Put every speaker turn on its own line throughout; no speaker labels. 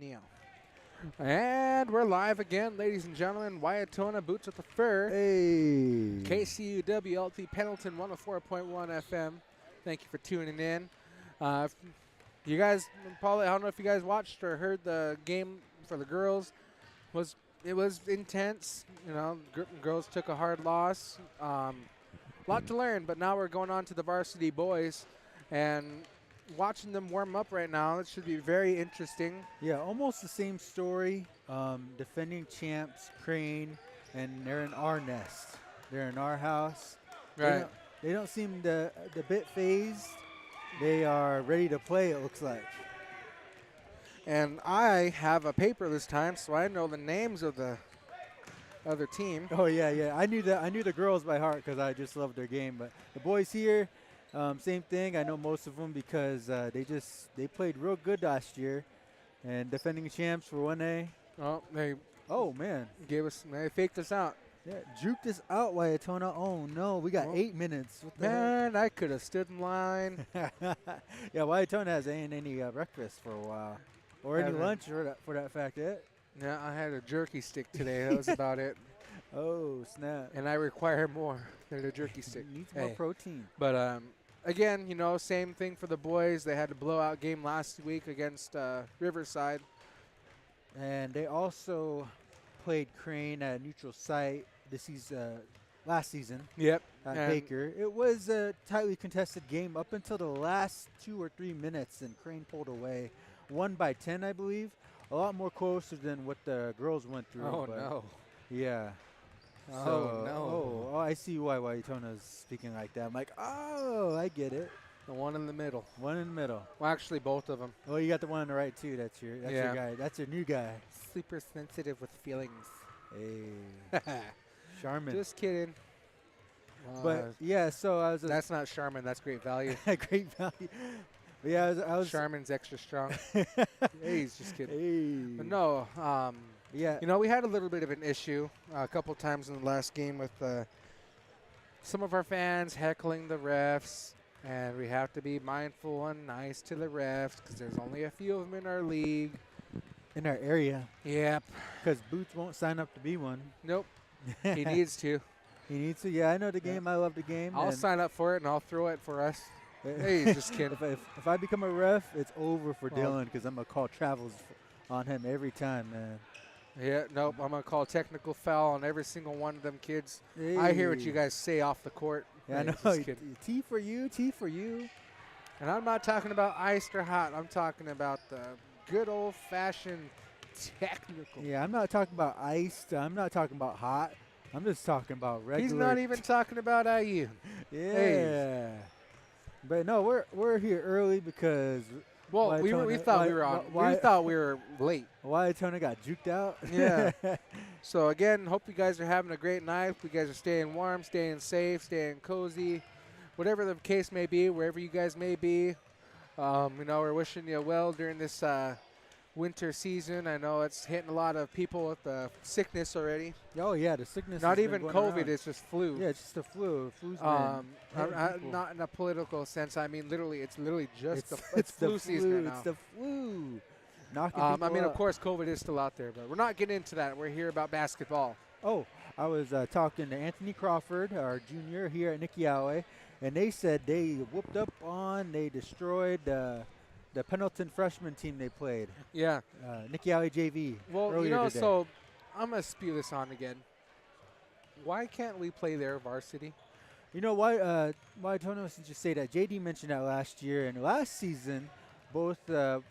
Neo. And we're live again, ladies and gentlemen. Wyatona Boots with the Fur.
Hey.
KCU WLT Pendleton 104.1 FM. Thank you for tuning in. You guys, probably, I don't know if you guys watched or heard the game for the girls. It was intense. You know, girls took a hard loss. Lot to learn, but now we're going on to the varsity boys, and watching them warm up right now, it should be very interesting.
Yeah, almost the same story. Defending champs, Crane, and they're in our nest. They're in our house.
Right.
They don't seem the bit phased. They are ready to play, it looks like.
And I have a paper this time, so I know the names of the other team.
Oh yeah. I knew the girls by heart because I just love their game. But the boys here, same thing. I know most of them because they played real good last year, and defending champs for 1A. Oh man,
They faked us out.
yeah, juked us out, Wyatona. Oh no, we got 8 minutes. What the heck?
Man, I could have stood in line.
Yeah, Wyatona hasn't any breakfast for a while, or any
Haven't.
lunch for that fact.
Yeah, I had a jerky stick today. That was about it.
Oh snap!
And I require more than a jerky stick.
Needs more protein.
But again, you know, same thing for the boys. They had a blowout game last week against Riverside.
And they also played Crane at a neutral site last season
Yep.
at
And
Baker. It was a tightly contested game up until the last 2 or 3 minutes, and Crane pulled away, 1 by 10, I believe. A lot more closer than what the girls went through.
Oh,
but
no.
Yeah.
Oh,
So,
no.
Oh, I see why Wyatona's speaking like that. I'm like, oh, I get it.
The one in the middle.
One in the middle.
Well, actually, both of them.
Oh, you got the one on the right too. That's your guy. That's your new guy.
Super sensitive with feelings.
Hey, Charmin.
Just kidding.
But yeah, so I was
That's not Charmin. That's great value.
great value. But yeah, I was
Charmin's extra strong.
hey,
Hey, he's just kidding. But no,
yeah,
you know, we had a little bit of an issue a couple times in the last game with some of our fans heckling the refs, and we have to be mindful and nice to the refs because there's only a few of them in our league.
in our area,
Yep.
because Boots won't sign up to be one.
Nope. He needs to.
He needs to. Yeah, I know the game. I love the game.
I'll
and
sign up for it, and I'll throw it for us. Hey, he's just kidding.
if I become a ref, it's over for
Well-
Dylan because I'm gonna call travels on him every time, man.
Yeah, nope. I'm going to call technical foul on every single one of them kids. I hear what you guys say off the court.
Yeah, I
Hey,
know.
just kidding.
T for you, T for you.
And I'm not talking about iced or hot. I'm talking about the good old-fashioned technical.
Yeah, I'm not talking about iced. I'm not talking about hot. I'm just talking about regular.
He's not even talking about IU.
Yeah. But no, we're here early because
Well, we
Wyatona-
thought
Wy-
we were on.
Wy-
We thought we were late.
Wyatona got juked out.
Yeah. So again, hope you guys are having a great night. Hope you guys are staying warm, staying safe, staying cozy, whatever the case may be, wherever you guys may be. You know, we're wishing you well during this winter season. I know it's hitting a lot of people with sickness already.
Oh yeah, the sickness.
Not
has
even
been going
COVID,
around.
it's just flu.
Yeah, it's just the flu. Flu's been hitting people.
Not in a political sense. I mean, it's literally just
it's
it's
the
flu season right now.
It's the flu. Knocking
I
people
mean, of
up.
course, COVID is still out there, but we're not getting into that. We're here about basketball.
Oh, I was talking to Anthony Crawford, our junior here at Nixyaawii, and they said they whooped up on, they destroyed the Pendleton freshman team they played.
Yeah.
Nixyaawii JV.
Well,
earlier
you know,
today.
so I'm going to spew this on again. Why can't we play their varsity?
You know why? Tony was just say that JD mentioned that last year and last season, both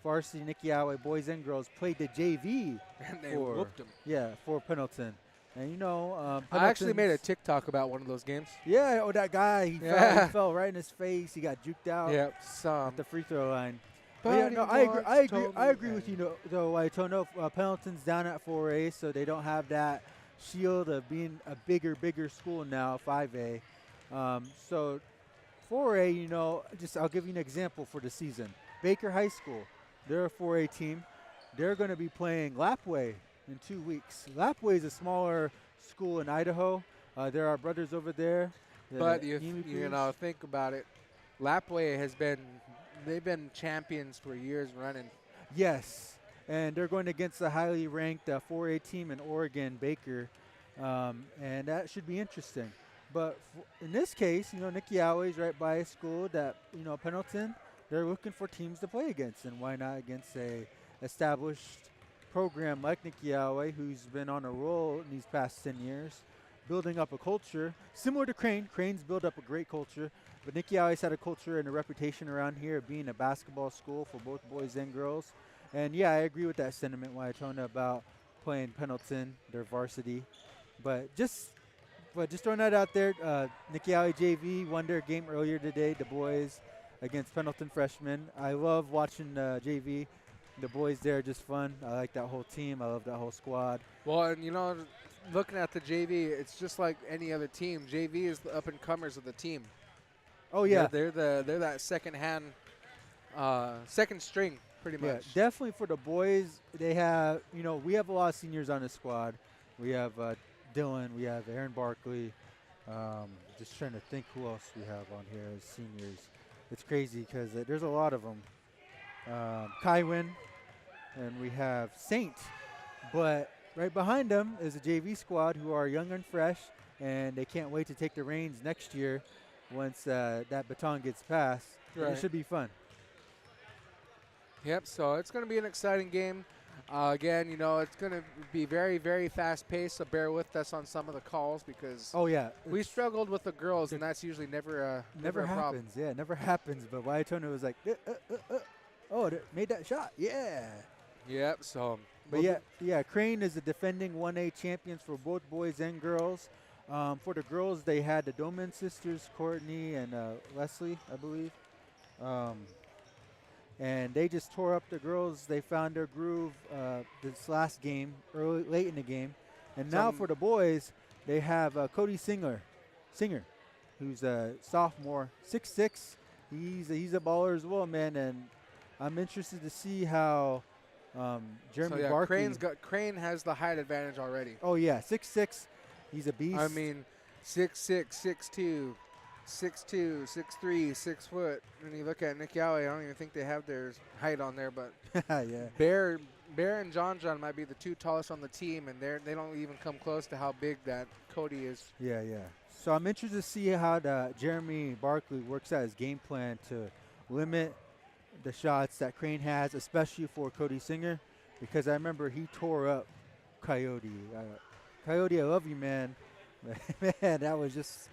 varsity Nixyaawii boys and girls played the JV.
And they
for,
whooped them.
Yeah, for Pendleton. And you know,
I actually made a
Pendleton's-
TikTok about one of those games.
Yeah, oh that guy, he fell right in his face. He got juked out
Yep.
at the free throw line.
Buddy
Yeah, no,
once
I
told
agree
me
with
that.
you though. Wyatona, Pendleton's down at 4A, so they don't have that shield of being a bigger school now, 5A. So 4A, you know, I'll give you an example for the season. Baker High School, they're a 4A team. They're going to be playing Lapway in 2 weeks. Lapway is a smaller school in Idaho. There are brothers over there.
But
The
you
Nimi
know, think about it. Lapway they've been champions for years running.
Yes. and they're going against the highly ranked 4A team in Oregon, Baker, and that should be interesting. But in this case, Nixyaawii is right by a school that, Pendleton, they're looking for teams to play against, and why not against a established program like Nixyaawii, who's been on a roll in these past 10 years, building up a culture similar to Crane. Crane's built up a great culture, but Nixyaawii's had a culture and a reputation around here of being a basketball school for both boys and girls. And yeah, I agree with that sentiment, Wyatona, about playing Pendleton, their varsity. But just throwing that out there, Nixyaawii JV won their game earlier today, the boys against Pendleton freshmen. I love watching JV. The boys there are just fun. I like that whole team. I love that whole squad.
Well, and looking at the JV, it's just like any other team. JV is the up-and-comers of the team.
Oh, yeah.
They're that second-hand, second string, pretty much.
Yeah, definitely for the boys. They have, we have a lot of seniors on the squad. We have Dylan. We have Aaron Barkley. Just trying to think who else we have on here as seniors. It's crazy because there's a lot of them. Kywin, and we have Saint. But right behind them is a JV squad who are young and fresh, and they can't wait to take the reins next year once that baton gets passed. Right. It should be fun.
Yep, so it's going to be an exciting game. Again, it's going to be very, very fast-paced, so bear with us on some of the calls because we struggled with the girls, and that's usually never a
happens.
problem.
Yeah, it never happens. But Wyatona was like, oh, they made that shot. Yeah.
Yep, so.
But yeah, Crane is the defending 1A champions for both boys and girls. For the girls, they had the Doman sisters, Courtney and Leslie, I believe. And they just tore up the girls. They found their groove this last game, late in the game. And now for the boys, they have Cody Singer, who's a sophomore, 6'6". He's a baller as well, man. And I'm interested to see how Jeremy Barkley.
Crane has the height advantage already.
Oh yeah, 6'6". He's a beast.
I mean, 6'6", 6'2", 6'2", 6'3", 6 foot. And you look at Nixyaawii, I don't even think they have their height on there, but
yeah.
Bear and John might be the two tallest on the team, and they don't even come close to how big that Cody is.
Yeah. So I'm interested to see how Jeremy Barkley works out his game plan to limit the shots that Crane has, especially for Cody Singer, because I remember he tore up Coyote. Coyote, I love you, man. Man, that was just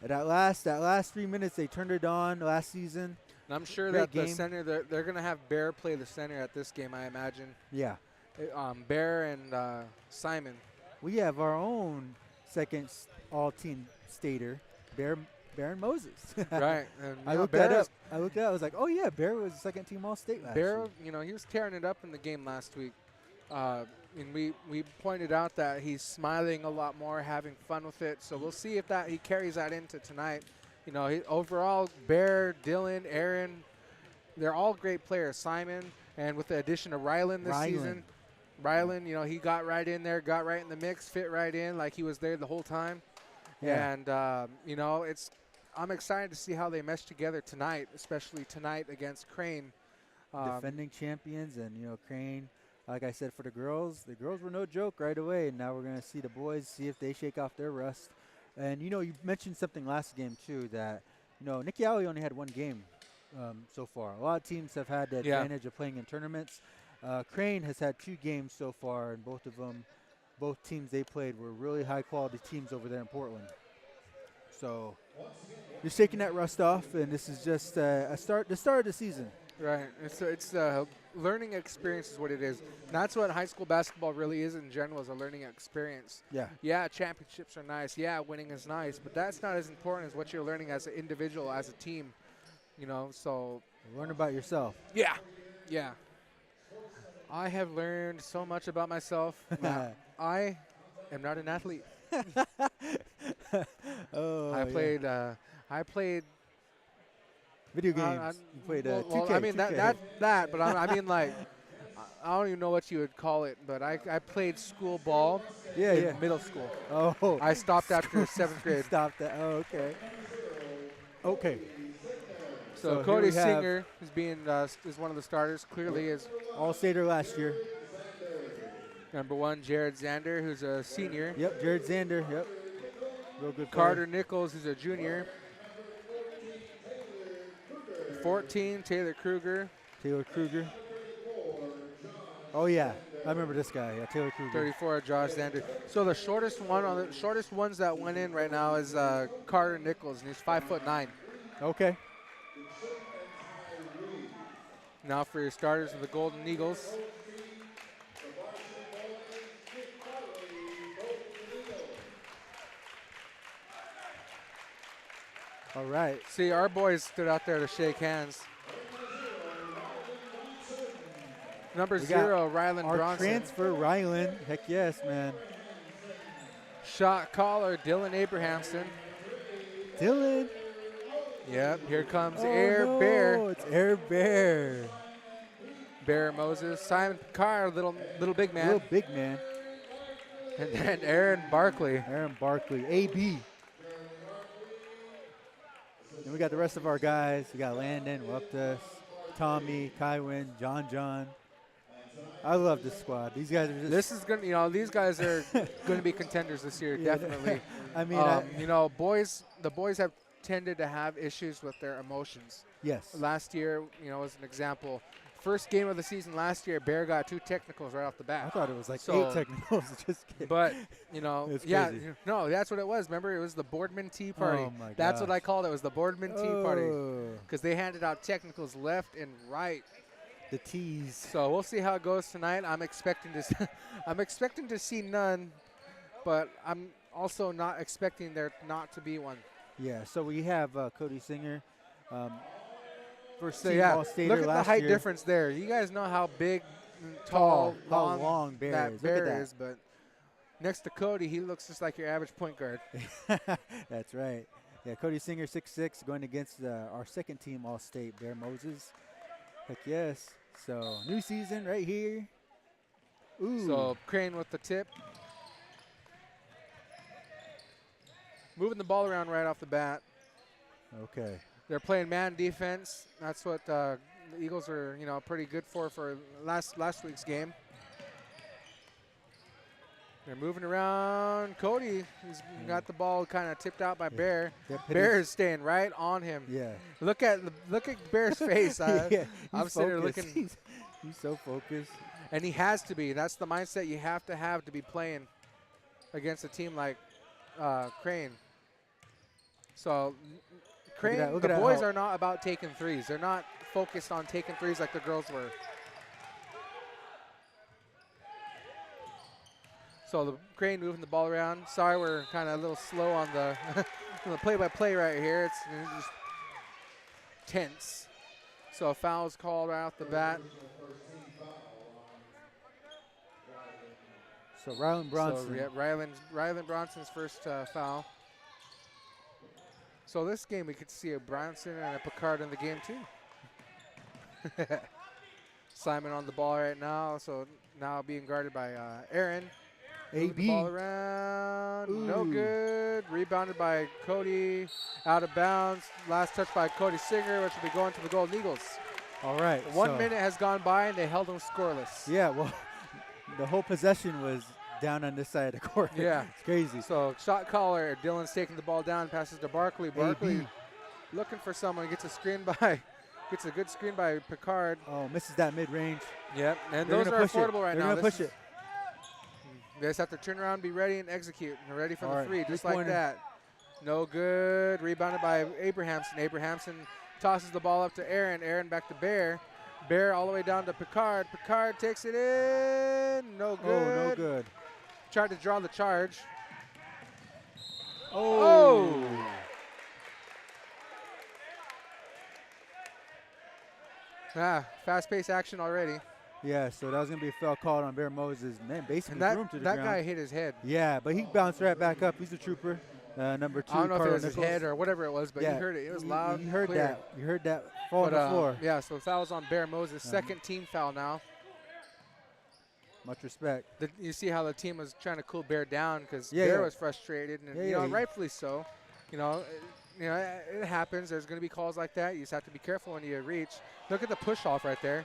that last 3 minutes they turned it on last season.
And I'm sure
Great
that
game.
the center they're going to have Bear play the center at this game, I imagine.
Yeah.
Bear and Simon.
We have our own second all-team stater, Bear and Moses.
Right. And,
I looked that up. I was like, oh yeah, Bear was second-team All-State last year.
Bear, he was tearing it up in the game last week. And we pointed out that he's smiling a lot more, having fun with it. So we'll see if he carries that into tonight. Overall, Bear, Dylan, Aaron, they're all great players. Simon, and with the addition of Rylan this season, Rylan, he got right in there, got right in the mix, fit right in like he was there the whole time. Yeah. And, I'm excited to see how they mesh together tonight, especially tonight against Crane.
Defending champions and, Crane. Like I said, for the girls were no joke right away. And now we're going to see the boys, see if they shake off their rust. And, you mentioned something last game, too, that, Nixyaawii only had one game so far. A lot of teams have had the advantage of playing in tournaments. Crane has had 2 games so far, and both teams they played were really high-quality teams over there in Portland. So you're shaking that rust off, and this is just the start of the season.
Right. It's a learning experience is what it is. And that's what high school basketball really is in general, is a learning experience.
Yeah.
Yeah, championships are nice. Yeah, winning is nice. But that's not as important as what you're learning as an individual, as a team. So.
Learn about yourself.
Yeah. Yeah. I have learned so much about myself. I am not an athlete. I played
video games. You played 2K.
I mean
2K.
that, but I mean like I don't even know what you would call it, but I played school ball in middle school.
Oh.
I stopped after 7th grade.
Stopped that. Oh, okay. Okay.
So
here
Cody
we have
Singer is one of the starters. Clearly is
All-Stater last year.
number 1, Jared Zander, who's a senior.
Yep, Jared Zander. Yep, real good
Carter
player.
Nichols, who's a junior. 14, Taylor Kruger.
Taylor Kruger. Oh yeah, I remember this guy. Yeah, Taylor Kruger.
34, Josh Zander. So the shortest ones that went in right now is Carter Nichols, and he's 5'9".
Okay.
Now for your starters of the Golden Eagles.
All right.
See, our boys stood out there to shake hands. Number
We
0, Rylan
Our
Bronson.
transfer, Rylan. Heck yes, man.
Shot caller, Dylan Abrahamson.
Dylan.
Yep, here comes
Oh,
Air
no,
Bear.
it's Air Bear.
Bear Moses. Simon Picard, little big man.
Little big man.
And then Aaron Barkley.
Aaron Barkley, AB. And we got the rest of our guys. We got Landon, Wuptus, Tommy, Kywin, John. I love this squad. These guys are just.
This is gonna, these guys are going to be contenders this year,
Yeah,
definitely.
I mean,
the boys have tended to have issues with their emotions.
yes.
Last year, as an example, first game of the season last year, Bear got 2 technicals right off the bat.
I thought it was like
So-
8 technicals. Just kidding.
But,
It's
yeah,
crazy.
no, that's what it was. Remember, it was the Boardman Tea Party.
Oh, my
That's what I
gosh.
called it. It was the Boardman Tea Party.
Oh,
Because they handed out technicals left and right.
the tease.
So we'll see how it goes tonight. I'm expecting to, I'm expecting to see none, but I'm also not expecting there not to be one.
Yeah, so we have Cody Singer. First
So
team
yeah,
All-Stater
look at
last
the height
year.
difference there. You guys know how big, and tall,
how long Bear
that
is. Look
Bear
at that.
is, but next to Cody, he looks just like your average point guard.
That's right. Yeah, Cody Singer, 6'6", going against our second team All-State, Bear Moses. Heck yes. So, new season right here. Ooh.
So Crane with the tip. Moving the ball around right off the bat.
Okay.
They're playing man defense. That's what the Eagles are, pretty good for last week's game. They're moving around. Cody has got the ball kind of tipped out by Bear. Bear is staying right on him.
Yeah.
Look at Bear's face.
Yeah,
I'm
he's
sitting there
focused.
looking,
He's so focused.
and he has to be. That's the mindset you have to be playing against a team like Crane. So Crane,
look
the
at that
boys
how-
are not about taking threes. They're not focused on taking threes like the girls were. So the Crane moving the ball around. Sorry, we're kind of a little slow on the on the play-by-play right here. It's just tense. So a foul's called right off the bat.
So Rylan Bronson.
So yeah, Rylan Bronson's first foul. So this game we could see a Bronson and a Picard in the game too. Simon on the ball right now. So now being guarded by Aaron. Moving the
AB.
ball around, no
Ooh.
good. Rebounded by Cody, out of bounds. Last touch by Cody Singer, which will be going to the Golden Eagles.
All right.
1
so-
minute has gone by and they held them scoreless.
Yeah, well, the whole possession was down on this side of the court.
Yeah.
It's crazy.
So shot caller, Dylan's taking the ball down, passes to Barkley. Barkley
AB.
looking for someone, gets a good screen by Picard.
Oh, misses that mid-range.
Yep, and
They're
those
gonna
are
push it.
affordable right
They're
now.
gonna push it.
They just have to turn around, be ready, and execute. And they're ready for
All
the
right,
three, just
three-pointer.
like that. No good. Rebounded by Abrahamson. Abrahamson tosses the ball up to Aaron. Aaron back to Bear. Bear all the way down to Picard. Picard takes it in. No good.
Oh, no good.
Tried to draw the charge.
Oh.
Fast-paced action already.
Yeah, so that was going to be a foul called on Bear Moses. Man, basically
And
threw him to the
that
ground.
guy hit his head.
Yeah, but he bounced right back up. He's a trooper. Number 2,
I don't know if it
Carl
was his
Nichols.
head or whatever it was, but
yeah,
you heard it. It was loud.
You heard
clear.
that. You heard that fall on
But,
the floor.
yeah, so foul's on Bear Moses. Second team foul now.
Much respect.
You see how the team was trying to cool Bear down because
Yeah,
Bear
yeah.
was frustrated, and
Yeah, yeah, he-
rightfully so. you know, it happens. There's going to be calls like that. You just have to be careful when you reach. Look at the push off right there.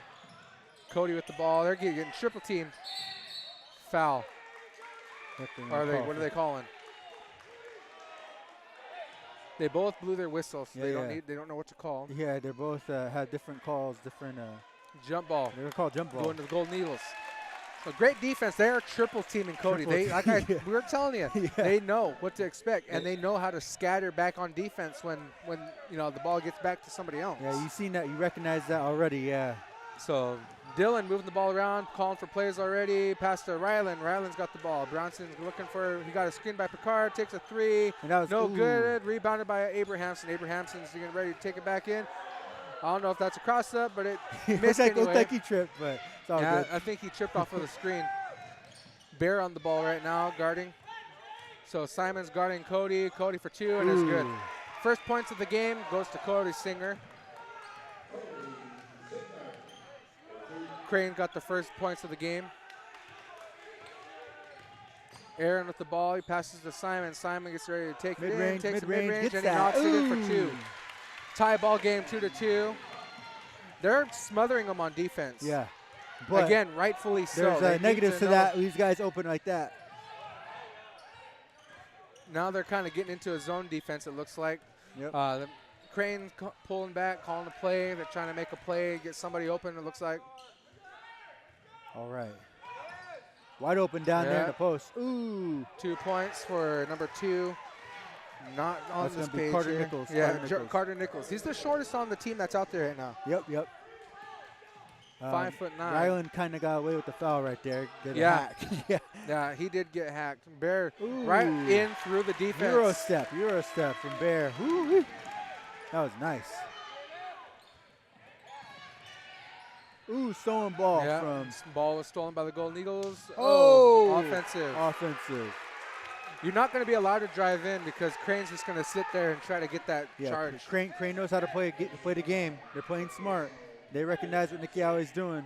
Cody with the ball. They're getting triple team. Foul. Or what are they calling? They both blew their whistles. So they don't know what to call.
Yeah, they both had different calls, different.
Jump ball.
They were called jump ball.
Going to the Golden Eagles. So great defense. They are triple teaming Cody. We were telling you, they know what to expect, and they know how to scatter back on defense when the ball gets back to somebody else.
Yeah, you've seen that. You recognize that already. Yeah.
So Dylan moving the ball around, calling for plays already. Pass to Rylan. Rylan's got the ball. Bronson's looking for. He got a screen by Picard. Takes a three.
And that was
no good. Rebounded by Abrahamson. Abrahamson's getting ready to take it back in. I don't know if that's a cross-up, but it missed anyway.
Looked like he tripped, but it's all good.
I think he tripped off of the screen. Bear on the ball right now, guarding. So Simon's guarding Cody. Cody for two, and it's good. First points of the game goes to Cody Singer. Crane got the first points of the game. Aaron with the ball. He passes to Simon. Simon gets ready to take it in. Takes it mid-range, and he knocks it in for two. Tie ball game 2-2. They're smothering them on defense.
Yeah. But
again, rightfully so.
There's negatives to that. These guys open like that.
Now they're kind of getting into a zone defense, it looks like.
Yep.
The Crane's pulling back, calling a play. They're trying to make a play, get somebody open, it looks like.
All right. Wide open down there in the post. Ooh.
2 points for number 2. Not on this page
Carter
here.
Nichols.
Yeah, Carter Nichols. He's the shortest on the team that's out there right now.
Yep.
5'9".
Rylan kind of got away with the foul right there.
Yeah, he did get hacked. Bear right in through the defense.
Euro step from Bear. Woo-wee. That was nice. Ooh, stolen ball from.
Ball was stolen by the Golden Eagles.
Offensive.
You're not going to be allowed to drive in because Crane's just going to sit there and try to get that charge.
Crane knows how to play the game. They're playing smart. They recognize what Nixyaawii's doing.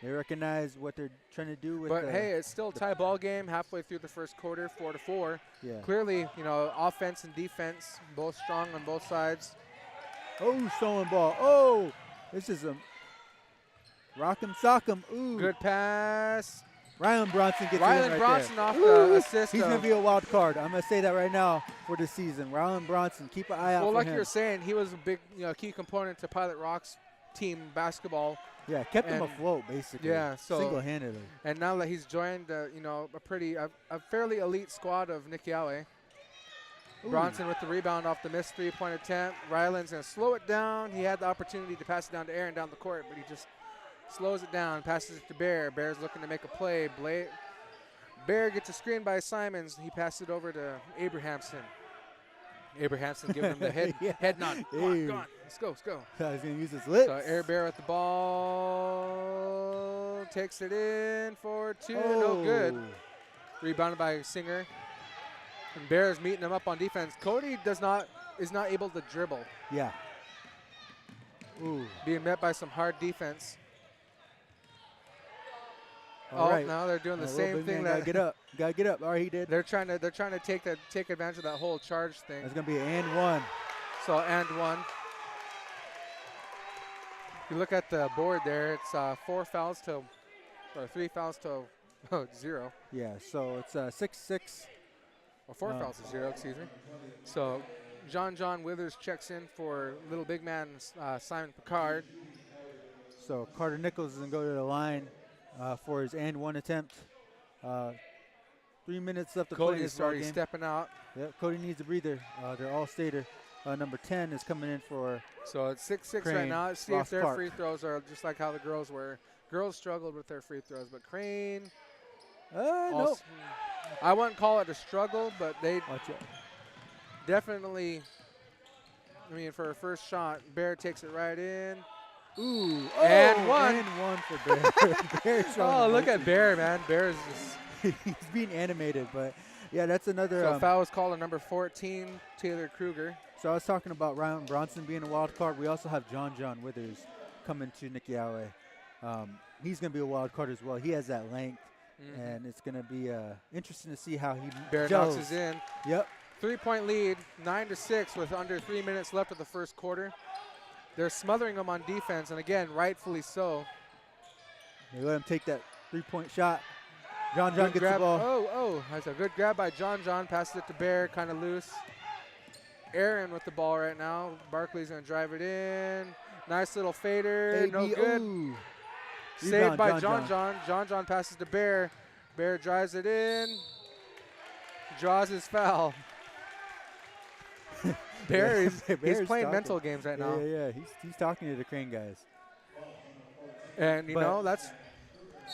They recognize what they're trying to do with.
But hey, it's still a tie ball game halfway through the first quarter, 4-4.
Yeah.
Clearly, offense and defense both strong on both sides.
Oh, stolen ball. Oh, this is a rock'em sock'em. Ooh.
Good pass.
Rylan Bronson gets
Bronson off the assist.
He's going to be a wild card. I'm going to say that right now for this season. Rylan Bronson, keep an eye out for him.
Well, like you're saying, he was a big key component to Pilot Rock's team basketball.
Yeah, kept him afloat, basically.
Yeah, so
single-handedly.
And now that he's joined, a fairly elite squad of Nixyaawii. Bronson with the rebound off the missed three-point attempt. Rylan's going to slow it down. He had the opportunity to pass it down to Aaron down the court, but he just slows it down, passes it to Bear. Bear's looking to make a play. Bear gets a screen by Simons. He passes it over to Abrahamson. Abrahamson giving him the head nod. Come on. Let's go.
He's going to use his lips.
So Air Bear with the ball. Takes it in for two. No good. Rebounded by Singer. And Bear's meeting him up on defense. Cody is not able to dribble.
Yeah. Ooh.
Being met by some hard defense.
All right.
Now they're doing the same thing.
Gotta get up. All right, he did.
They're trying to take advantage of that whole charge thing.
It's gonna be an and one.
So and one. If you look at the board there, it's 3 fouls to 0.
Yeah. So it's 6-6.
Or 4 fouls to 0. Excuse me. So John Withers checks in for little big man Simon Picard.
So Carter Nichols is gonna go to the line for his and one attempt. 3 minutes left to play in this
already
game.
Stepping out.
Yep, Cody needs a breather. They're all stater. Number 10 is coming in for.
So it's 6-6
Crane,
right now. Let's see if their
Park.
free throws are just like how the girls were. Girls struggled with their free throws, but Crane.
No.
I wouldn't call it a struggle, but they
Watch out.
definitely. For a first shot, Bear takes it right in.
Ooh.
And one.
And one for Bear.
Look at Bear, man. Bear is just.
He's being animated, but yeah, that's another.
So foul is called on number 14, Taylor Kruger.
So I was talking about Ryan Bronson being a wild card. We also have John Withers coming to Nixyaawii. He's going to be a wild card as well. He has that length, and it's going to be interesting to see how he
Bear
gels.
knocks us in.
Yep.
3-point lead, 9-6 with under 3 minutes left of the first quarter. They're smothering them on defense, and again, rightfully so.
They let him take that 3-point shot. John
Good
gets
grab.
the ball.
Oh, that's a good grab by John. Passes it to Bear, kind of loose. Aaron with the ball right now. Barkley's going to drive it in. Nice little fader. No good.
Ooh.
Saved
Rebound,
by John. John passes to Bear. Bear drives it in. Draws his foul. Bear, he's playing
talking.
mental games right now.
Yeah. He's talking to the Crane guys.
And, you know,
it's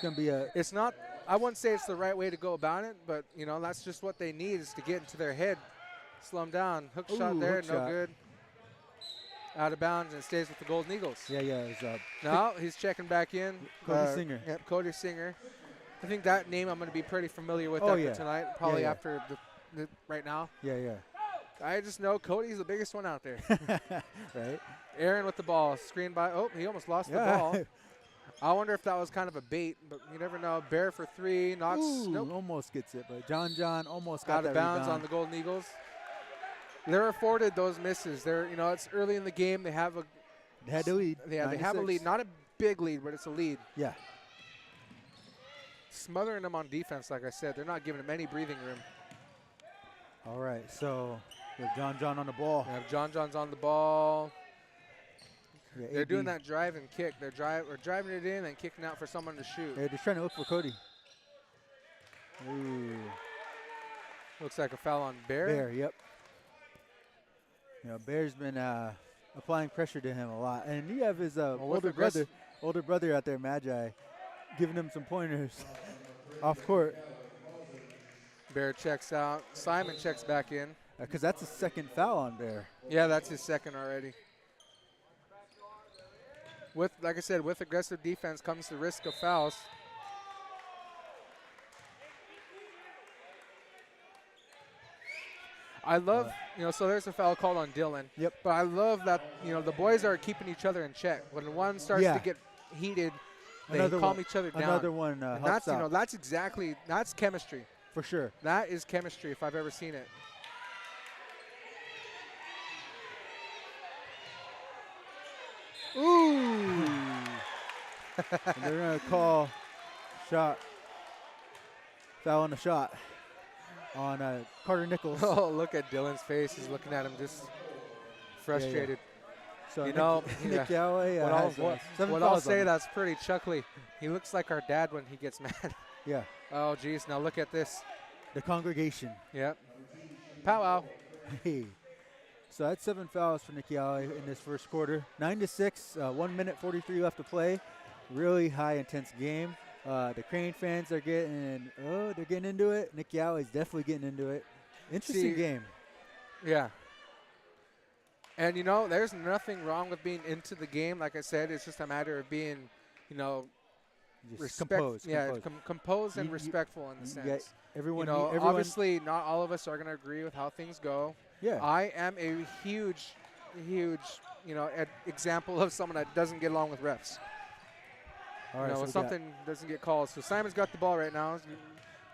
going to be a.
It's not, I wouldn't say it's the right way to go about it, but, you know, that's just what they need is to get into their head. Slow them down. Hook shot there, no good. Out of bounds, and it stays with the Golden Eagles.
Yeah. It's up.
No, he's checking back in.
Cody Singer.
Yep, Cody Singer. I think that name I'm going to be pretty familiar with after tonight, probably after the right now.
Yeah.
I just know Cody's the biggest one out there.
Right.
Aaron with the ball, screened by, he almost lost the ball. I wonder if that was kind of a bait, but you never know. Bear for 3, knocks. Nope.
Almost gets it, but John almost got
out of bounds on the Golden Eagles. They're afforded those misses. It's early in the game. They have a.
They had the lead.
Yeah, they have a lead. Not a big lead, but it's a lead.
Yeah.
Smothering them on defense, like I said. They're not giving them any breathing room.
All right, so we have John on the ball.
We have John's on the ball.
Yeah,
They're doing that drive and kick. They're driving it in and kicking out for someone to shoot.
They're just trying to look for Cody. Ooh.
Looks like a foul on Bear.
Bear, yep. Bear's been applying pressure to him a lot. And you have his older brother out there, Magi, giving him some pointers off court.
Bear checks out. Simon checks back in.
Because that's a second foul on Bear.
Yeah, that's his second already. Like I said, with aggressive defense comes the risk of fouls. I love, so there's a foul called on Dylan.
Yep.
But I love that, the boys are keeping each other in check. When one starts to get heated, they calm each other down.
Another one helps out.
That's chemistry.
For sure.
That is chemistry if I've ever seen it.
Ooh. And they're going to call foul on the shot on Carter Nichols.
Oh, look at Dylan's face. He's looking at him just frustrated.
So
Nixyaawii what I'll say, that's pretty chuckly. He looks like our dad when he gets mad.
Yeah.
Oh, geez. Now look at this.
The congregation.
Yep. Powwow.
Hey. So that's 7 fouls for Nixyaawii in this first quarter. 9-6, 1 minute 43 left to play. Really high intense game. The Crane fans are getting into it. Nixyaawii's definitely getting into it. Interesting game.
Yeah. And there's nothing wrong with being into the game. Like I said, it's just a matter of being,
composed.
Yeah, composed and respectful in the sense.
Everyone,
obviously not all of us are going to agree with how things go.
Yeah.
I am a huge, example of someone that doesn't get along with refs.
All right,
when something doesn't get called. So Simon's got the ball right now. He's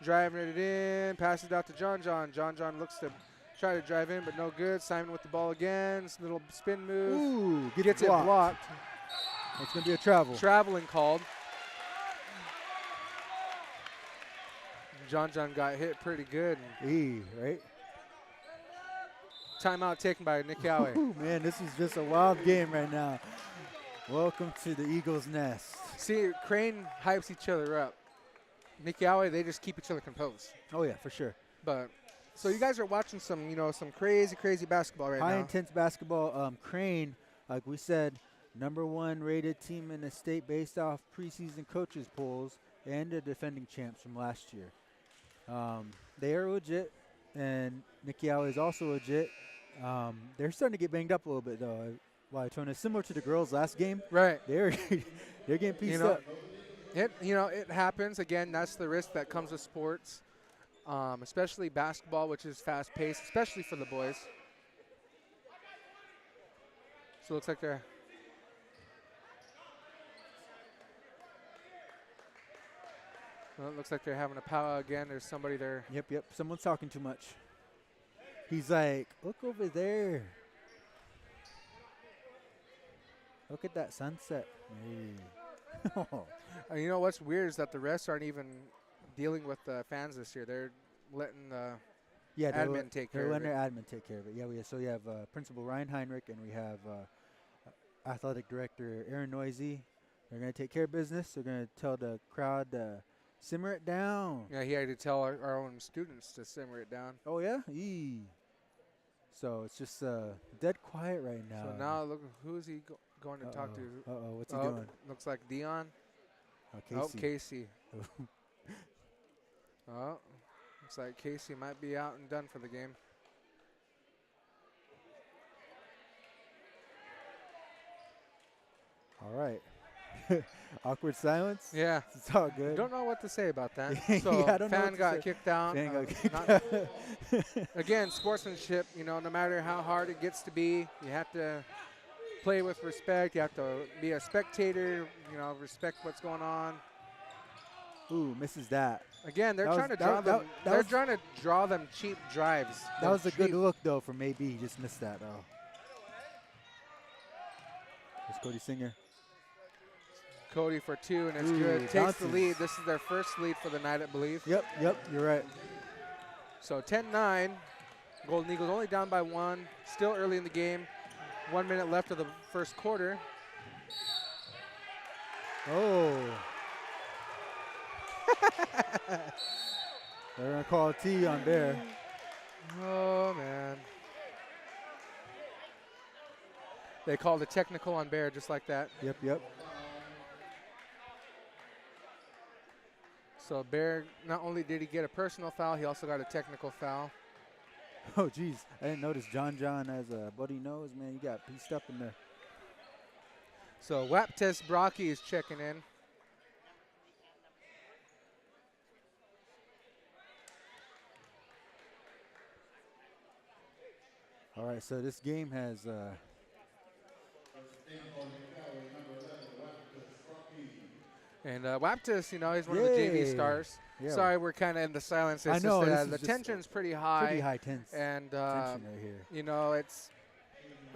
driving it in, passes it out to John. John looks to try to drive in, but no good. Simon with the ball again. It's a little spin move.
Ooh,
gets it blocked.
It's going to be a travel.
Traveling called. John got hit pretty good.
Right?
Timeout taken by Nixyaawii.
Ooh, man, this is just a wild game right now. Welcome to the Eagles' nest.
See, Crane hypes each other up. Nixyaawii, they just keep each other composed.
Oh, yeah, for sure.
But so you guys are watching some, some crazy basketball right now.
High intense basketball. Crane, like we said, #1 rated team in the state based off preseason coaches polls and the defending champs from last year. They are legit, and Nixyaawii is also legit. They're starting to get banged up a little bit, though. Tona, similar to the girls' last game.
Right.
They're getting pieced up.
It happens. Again, that's the risk that comes with sports, especially basketball, which is fast-paced, especially for the boys. So it looks like they're Well, it looks like they're having a powwow again. There's somebody there.
Yep. Someone's talking too much. He's like, look over there. Look at that sunset. Hey.
You know what's weird is that the refs aren't even dealing with the fans this year. They're letting the admin take care of it.
They're letting their admin take care of it. Yeah, we have Principal Ryan Heinrich and we have Athletic Director Aaron Noisy. They're going to take care of business. They're going to tell the crowd to simmer it down.
Yeah, he had to tell our own students to simmer it down.
Oh, yeah? Eee. So it's just dead quiet right now.
So now look, who is he going to talk to?
Uh-oh, what's he doing?
Looks like Dion.
Oh,
Casey. Casey. Oh, looks like Casey might be out and done for the game.
All right. Awkward silence?
Yeah.
It's all good.
Don't know what to say about that.
Yeah,
So
I don't know
fan
what to
got
say.
kicked out.
Fan got kicked out.
Again, sportsmanship, you know, no matter how hard it gets to be, you have to play with respect. You have to be a spectator, you know, respect what's going on.
Ooh, misses that.
Again, they're
That
trying
was-
to draw
that-
them.
that
They're
was-
trying to draw them cheap drives.
That
them
was a good
cheap-
look, though, from AB. He just missed that, though. It's Cody Singer.
Cody for two, and it's
Ooh,
good. Takes
bounces.
the lead. This is their first lead for the night, I believe.
Yep, you're right.
So 10-9. Golden Eagles only down by one. Still early in the game. 1 minute left of the first quarter.
Oh. They're going to call a T on Bear.
Oh, man. They called a technical on Bear just like that.
Yep.
So Bear, not only did he get a personal foul, he also got a technical foul.
Oh, geez. I didn't notice John has a bloody nose, man. He got pieced up in there.
So Waptis Brocky is checking in.
All right, so this game has
And Waptis, you know, he's one of the JV
Yay.
stars.
Yeah.
Sorry, we're kind of in the silence. It's
I know,
just,
this is
the
just
tension's pretty high.
pretty high tense
And,
tension right here.
you know, it's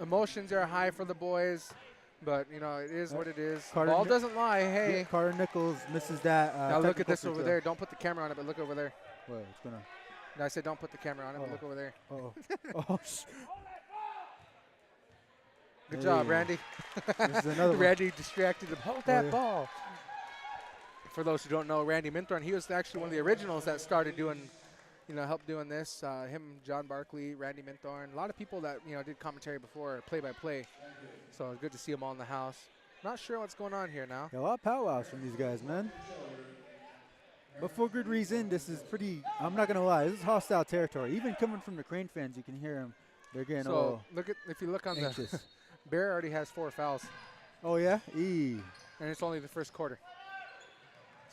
emotions are high for the boys. But, you know, it is what it is.
Carter
Ball
Ni-
doesn't lie. Hey.
Yeah, Carter Nichols misses that.
Now look at
technical
this
free
over
throw.
there. Don't put the camera on it, but look over there.
Whoa, what's going on?
No, I said don't put the camera on it, but look over there.
Oh,
Good job,
Hey.
Randy.
This is another one.
Randy distracted him. Hold that
yeah.
ball. For those who don't know, Randy Minthorn, he was actually one of the originals that started doing, you know, helped doing this. Him, John Barkley, Randy Minthorn, a lot of people that, you know, did commentary before, play-by-play. So it's good to see them all in the house. Not sure what's going on here now.
Yeah, a lot of powwows from these guys, man. But for good reason, this is pretty, I'm not going to lie, this is hostile territory. Even coming from the Crane fans, you can hear them. They're getting
So look at, if you look on
anxious.
the, Bear already has 4 fouls,
Oh, yeah? E.
and it's only the first quarter.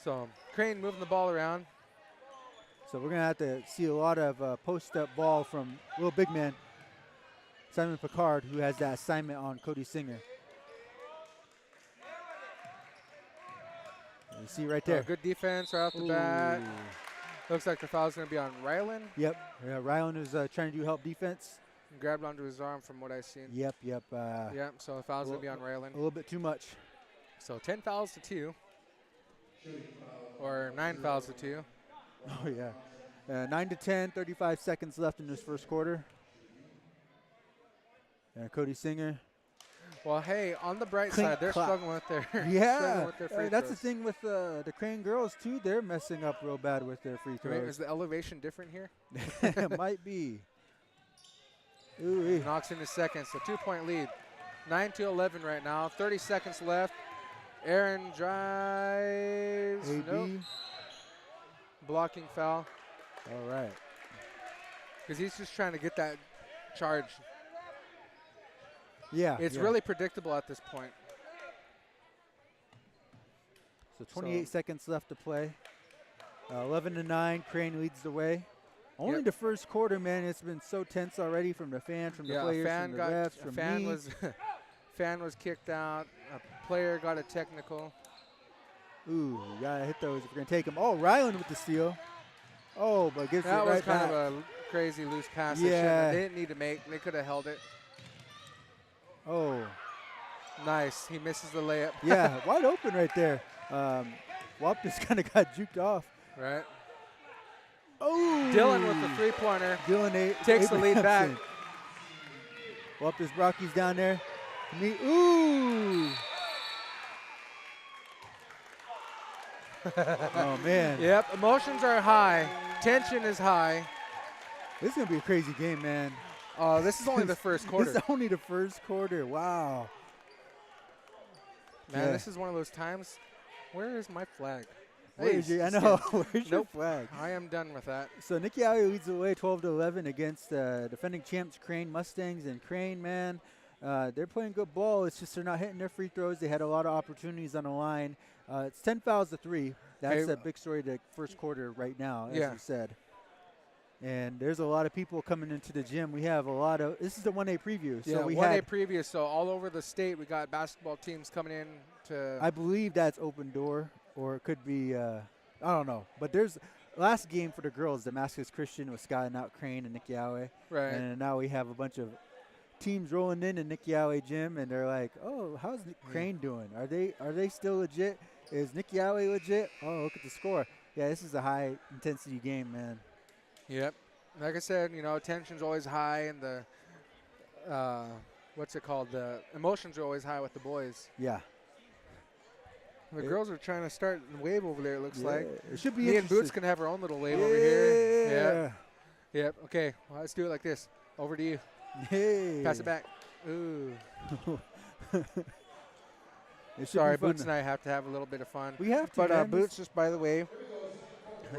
So Crane moving the ball around.
So we're going to have to see a lot of post-up ball from little big man, Simon Picard, who has that assignment on Cody Singer. You see right there.
Good defense right off the bat. Looks like the foul's going to be on Rylan.
Yep. Yeah, Rylan is trying to do help defense.
Grabbed onto his arm from what I've seen.
Yep.
Yep, so the foul's going to be on Rylan.
A little bit too much.
So 10 fouls to 2. Or 9 fouls to 2.
Oh, yeah. 9 to 10, 35 seconds left in this first quarter. And Cody Singer.
Well, hey, on the bright
Clink,
side, they're
clap.
struggling with their
Yeah.
struggling with their free
That's the
throws.
thing with the Crane girls, too. They're messing up real bad with their free
Wait,
throws.
is the elevation different here?
It might be. Ooh,
Knocks into second, so 2-point lead. 9 to 11 right now. 30 seconds left. Aaron drives.
AB.
Nope. Blocking foul.
All right.
Because he's just trying to get that charge.
Yeah.
It's
yeah.
really predictable at this point.
So 28
So-
seconds left to play. 11 to 9, Crane leads the way. Only
Yep.
the first quarter, man. It's been so tense already from the fans, from the players, from the refs, from
fan
me.
was fan was kicked out. A player got a technical.
Ooh, you gotta hit those if you're gonna take them. Oh, Rylan with the steal. Oh, but gives
That
it
was
right
kind
back.
of a crazy loose pass.
Yeah.
They didn't need to make. They could have held it.
Oh.
Nice. He misses the layup.
Yeah, wide open right there. Wop just kind of got juked off.
Right.
Oh.
Dylan with the three-pointer.
Dylan
takes the lead back.
Wop this Brocky's down there. Ooh. Oh, man.
Yep, emotions are high. Tension is high.
This is going to be a crazy game, man.
This is only the first quarter.
This is only the first quarter. Wow.
Man, this is one of those times. Where is my flag?
Where's your, I know. Where's your flag?
I am done with that.
So Nixyaawii leads the way 12-11 against defending champs Crane Mustangs. And Crane, man, they're playing good ball. It's just they're not hitting their free throws. They had a lot of opportunities on the line. It's 10 fouls to 3. That's a big story to first quarter right now, as you said. And there's a lot of people coming into the gym. We have a lot of – this is the 1A preview.
Yeah,
so we
1A preview. So all over the state we got basketball teams coming in to –
I believe that's open door, or it could be I don't know. But there's – last game for the girls, Damascus Christian was scouting out Crane and Nixyaawii.
Right.
And now we have a bunch of teams rolling in Nixyaawii gym, and they're like, oh, how's Crane doing? Are they still legit? Is Nixyaawii legit? Oh, look at the score. Yeah, this is a high-intensity game, man.
Yep. Like I said, you know, tension's always high, and the what's it called? The emotions are always high with the boys.
Yeah.
The girls are trying to start a wave over there, it looks like.
It should be
Me and Boots can have our own little wave over here. Yeah. Yep. Okay. Well, let's do it like this. Over to you.
Hey.
Pass it back. Ooh.
Sorry,
Boots and I have to have a little bit of fun.
We have to.
But Boots, just by the way,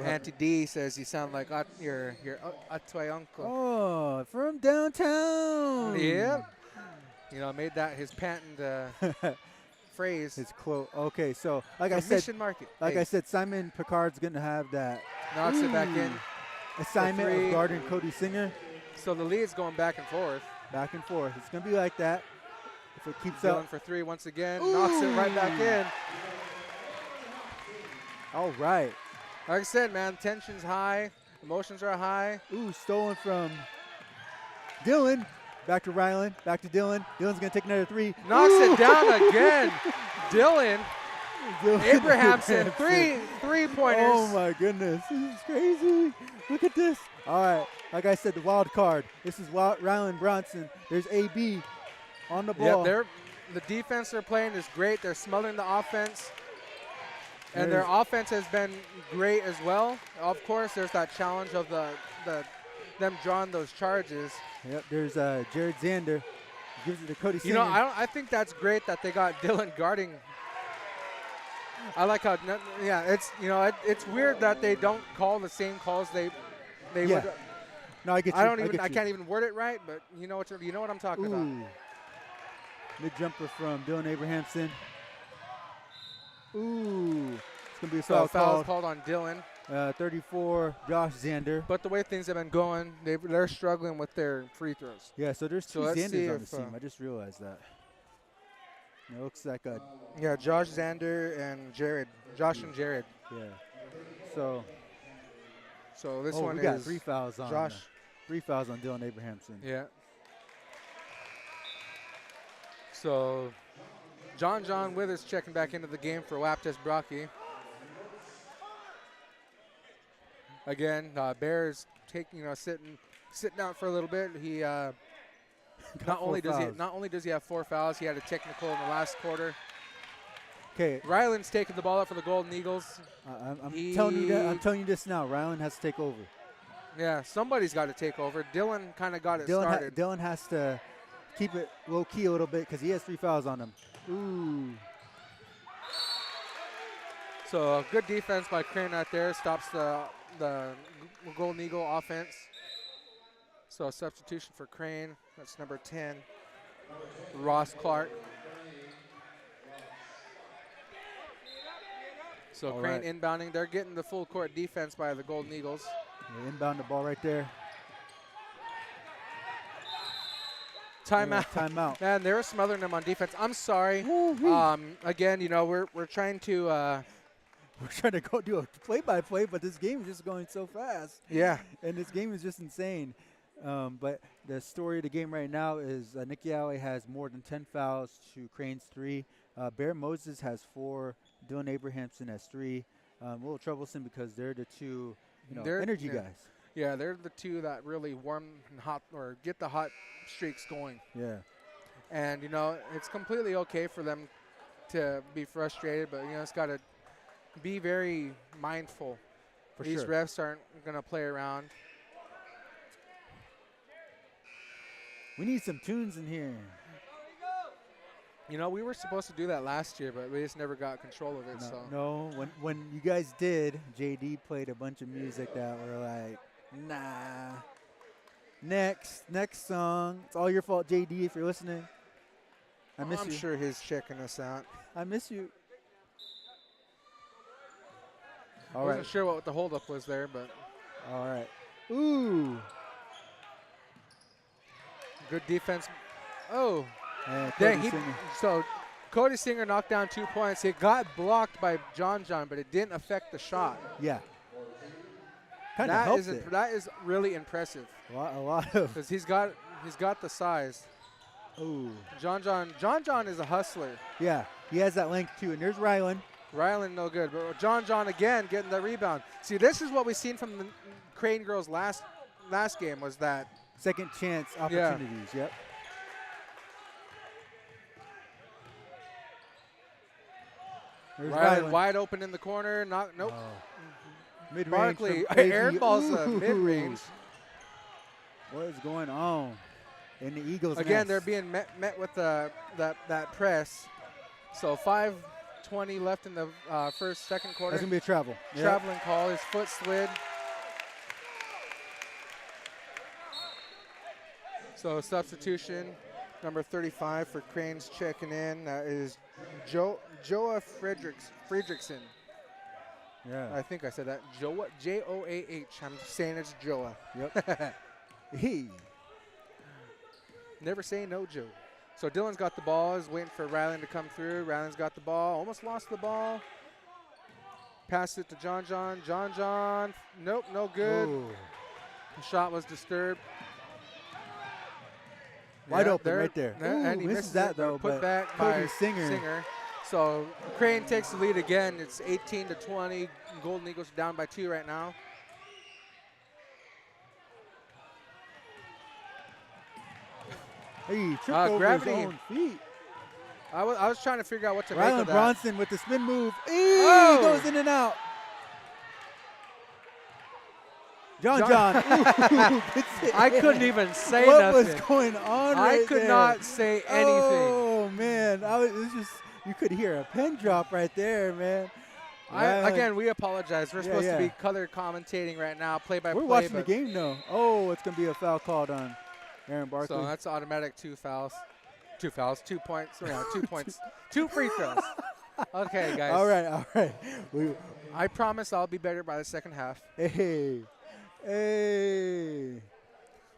Auntie D says you sound like your Atway uncle.
Oh, from downtown.
Yep. You know, made that his patent phrase.
His quote. Okay, so like I said,
Mission Market.
I said, Simon Picard's going to have that.
Knocks it back in.
Assignment of guarding Cody Singer.
So the lead's going back and forth.
Back and forth. It's going to be like that. If it keeps
going
up.
for 3 once again. Knocks it right back in.
All right.
Like I said, man, tension's high. Emotions are high.
Ooh, stolen from Dylan. Back to Ryland. Back to Dylan. Dylan's going to take another 3.
Knocks it down again. Dylan Abrahamson. Three-pointers.
Oh, my goodness. This is crazy. Look at this. All right. Like I said, the wild card. This is Ryland Bronson. There's AB on the ball.
Yeah, the defense they're playing is great. They're smothering the offense. And their offense has been great as well. Of course, there's that challenge of them drawing those charges.
Yep, there's Jared Zander. Gives it to Cody Singer.
You know, I think that's great that they got Dylan guarding. I like how, it's, you know, it's weird that they don't call the same calls they would.
No, I get you.
I can't even word it right, but you know what I'm talking about.
Mid jumper from Dylan Abrahamson. Ooh, it's gonna be a foul
called on Dylan.
34, Josh Zander.
But the way things have been going, they're struggling with their free throws.
Yeah, so there's two Zanders on the team. I just realized that. It looks like a.
Yeah, Josh Zander and Jared. Josh and Jared.
Yeah. So
this one
we got
is
3 fouls on
Josh.
3 fouls on Dylan Abrahamson.
Yeah. So John Withers checking back into the game for Waptis Brocky. Again, Bears sitting out for a little bit. He not only does he have 4 fouls, he had a technical in the last quarter.
Okay.
Ryland's taking the ball up for the Golden Eagles.
I'm telling you this now. Ryland has to take over.
Yeah, somebody's got to take over. Dylan kind of got it started.
Dylan has to keep it low key a little bit because he has 3 fouls on him. Ooh.
So a good defense by Crane out there stops the Golden Eagle offense. So a substitution for Crane. That's number 10, Ross Clark. So Crane inbounding. They're getting the full court defense by the Golden Eagles.
They inbound the ball right there.
Timeout.
Timeout.
Man, they were smothering them on defense. I'm sorry. Again, you know, we're trying to
we're trying to go do a play-by-play, but this game is just going so fast.
Yeah.
And this game is just insane. But the story of the game right now is Nixyaawii has more than 10 fouls to Crane's 3. Bear Moses has 4. Dylan Abrahamson has 3. A little troublesome because they're the two energy guys.
Yeah, they're the two that really warm and hot or get the hot streaks going.
Yeah.
And, it's completely okay for them to be frustrated, but, it's got to be very mindful. These refs aren't going to play around.
We need some tunes in here.
We were supposed to do that last year, but we just never got control of it.
No, when you guys did, JD played a bunch of music that were like, nah. Next song. It's all your fault, JD, if you're listening. I miss you.
I'm sure he's checking us out.
I miss you.
I wasn't sure what the holdup was there, but.
All right. Ooh.
Good defense. Oh.
Dang,
so Cody Singer knocked down 2 points. It got blocked by John, but it didn't affect the shot.
Yeah.
That is really impressive.
A lot of.
Because he's got the size.
Ooh.
John is a hustler.
Yeah, he has that length too. And there's Rylan.
Rylan no good, but John again getting the rebound. See, this is what we seen from the Crane girls last game was that
second chance opportunities.
Yeah.
Yep. There's
Rylan wide open in the corner. Nope.
Oh. Mid-range.
Barkley airballs mid-range.
What is going on in the Eagles?
Again, they're being met with that press. So 5:20 left in the second quarter.
That's gonna be a travel.
Traveling call. His foot slid. So substitution, number 35 for Cranes checking in. That is Joa Fredrickson.
Yeah.
I think I said that. Joa, Joah. I'm saying it's Joa.
Yep.
Never say no, Joe. So Dylan's got the ball. Is waiting for Rylan to come through. Rylan's got the ball. Almost lost the ball. Passed it to John. John. Nope, no good.
Ooh.
The shot was disturbed.
Wide open right there.
And he misses that though. Put back by Singer. So Crane takes the lead again. It's 18-20. Golden Eagles are down by 2 right now.
Hey, tripped over
gravity.
his own feet.
I was trying to figure out what to make of that.
Bronson with the spin move. He goes in and out. John.
I couldn't even say
what
nothing.
What was going on
I could
there?
not say anything.
Oh, man. It was just, you could hear a pin drop right there, man.
Again, we apologize. We're supposed to be color commentating right now, play-by-play.
We're watching the game, though. Oh, it's going to be a foul called on Aaron Barkley.
So that's automatic 2 fouls. 2 fouls, 2 points. 2 points. 2 free throws. Okay, guys.
All right.
I promise I'll be better by the second half.
Hey.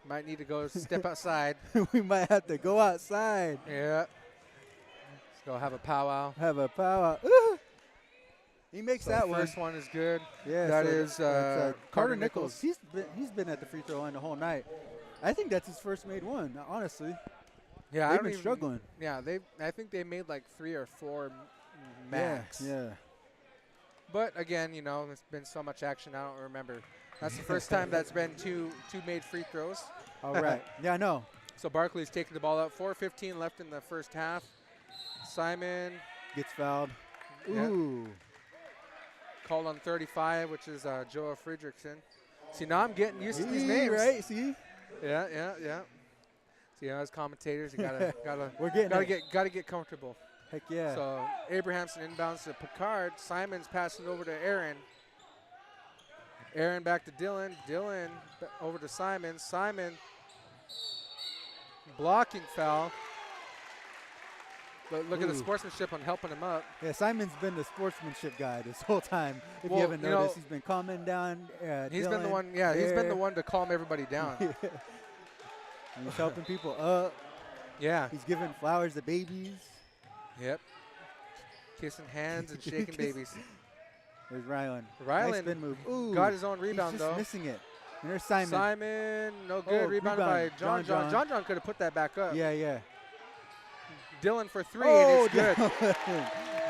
Might need to go step outside.
We might have to go outside.
Yeah. Let's go have a powwow.
He makes
so
that one.
First one is good.
Yeah.
That is
Carter Nichols. He's been at the free throw line the whole night. I think that's his first made one, honestly.
Yeah,
they've been struggling.
Yeah, I think they made like 3 or 4 max.
Yeah.
But again, there's been so much action, I don't remember. That's the first time that's been two made free throws.
All right. Yeah, I know.
So Barkley's taking the ball out. 4:15 left in the first half. Simon
gets fouled.
Yeah.
Ooh.
Called on 35, which is Joa Fredrickson. See, now I'm getting used to these names.
Right? See?
Yeah. See, as commentators, you gotta get comfortable.
Heck yeah.
So Abrahamson inbounds to Picard. Simon's passing over to Aaron. Aaron back to Dylan. Dylan over to Simon. Simon blocking foul. But look at the sportsmanship on helping him up.
Yeah, Simon's been the sportsmanship guy this whole time. If you haven't noticed, he's been calming down.
He's
Dylan,
been the one. Yeah, he's been the one to calm everybody down.
He's helping people up.
Yeah.
He's giving flowers to babies.
Yep. Kissing hands and shaking babies.
Where's Rylan?
Rylan
Nice spin move. Ooh,
got his own rebound,
he's just
though.
missing it. And there's Simon.
Simon, no good. Rebounded by John. John could have put that back up.
Yeah.
Dylan for 3, and it's good.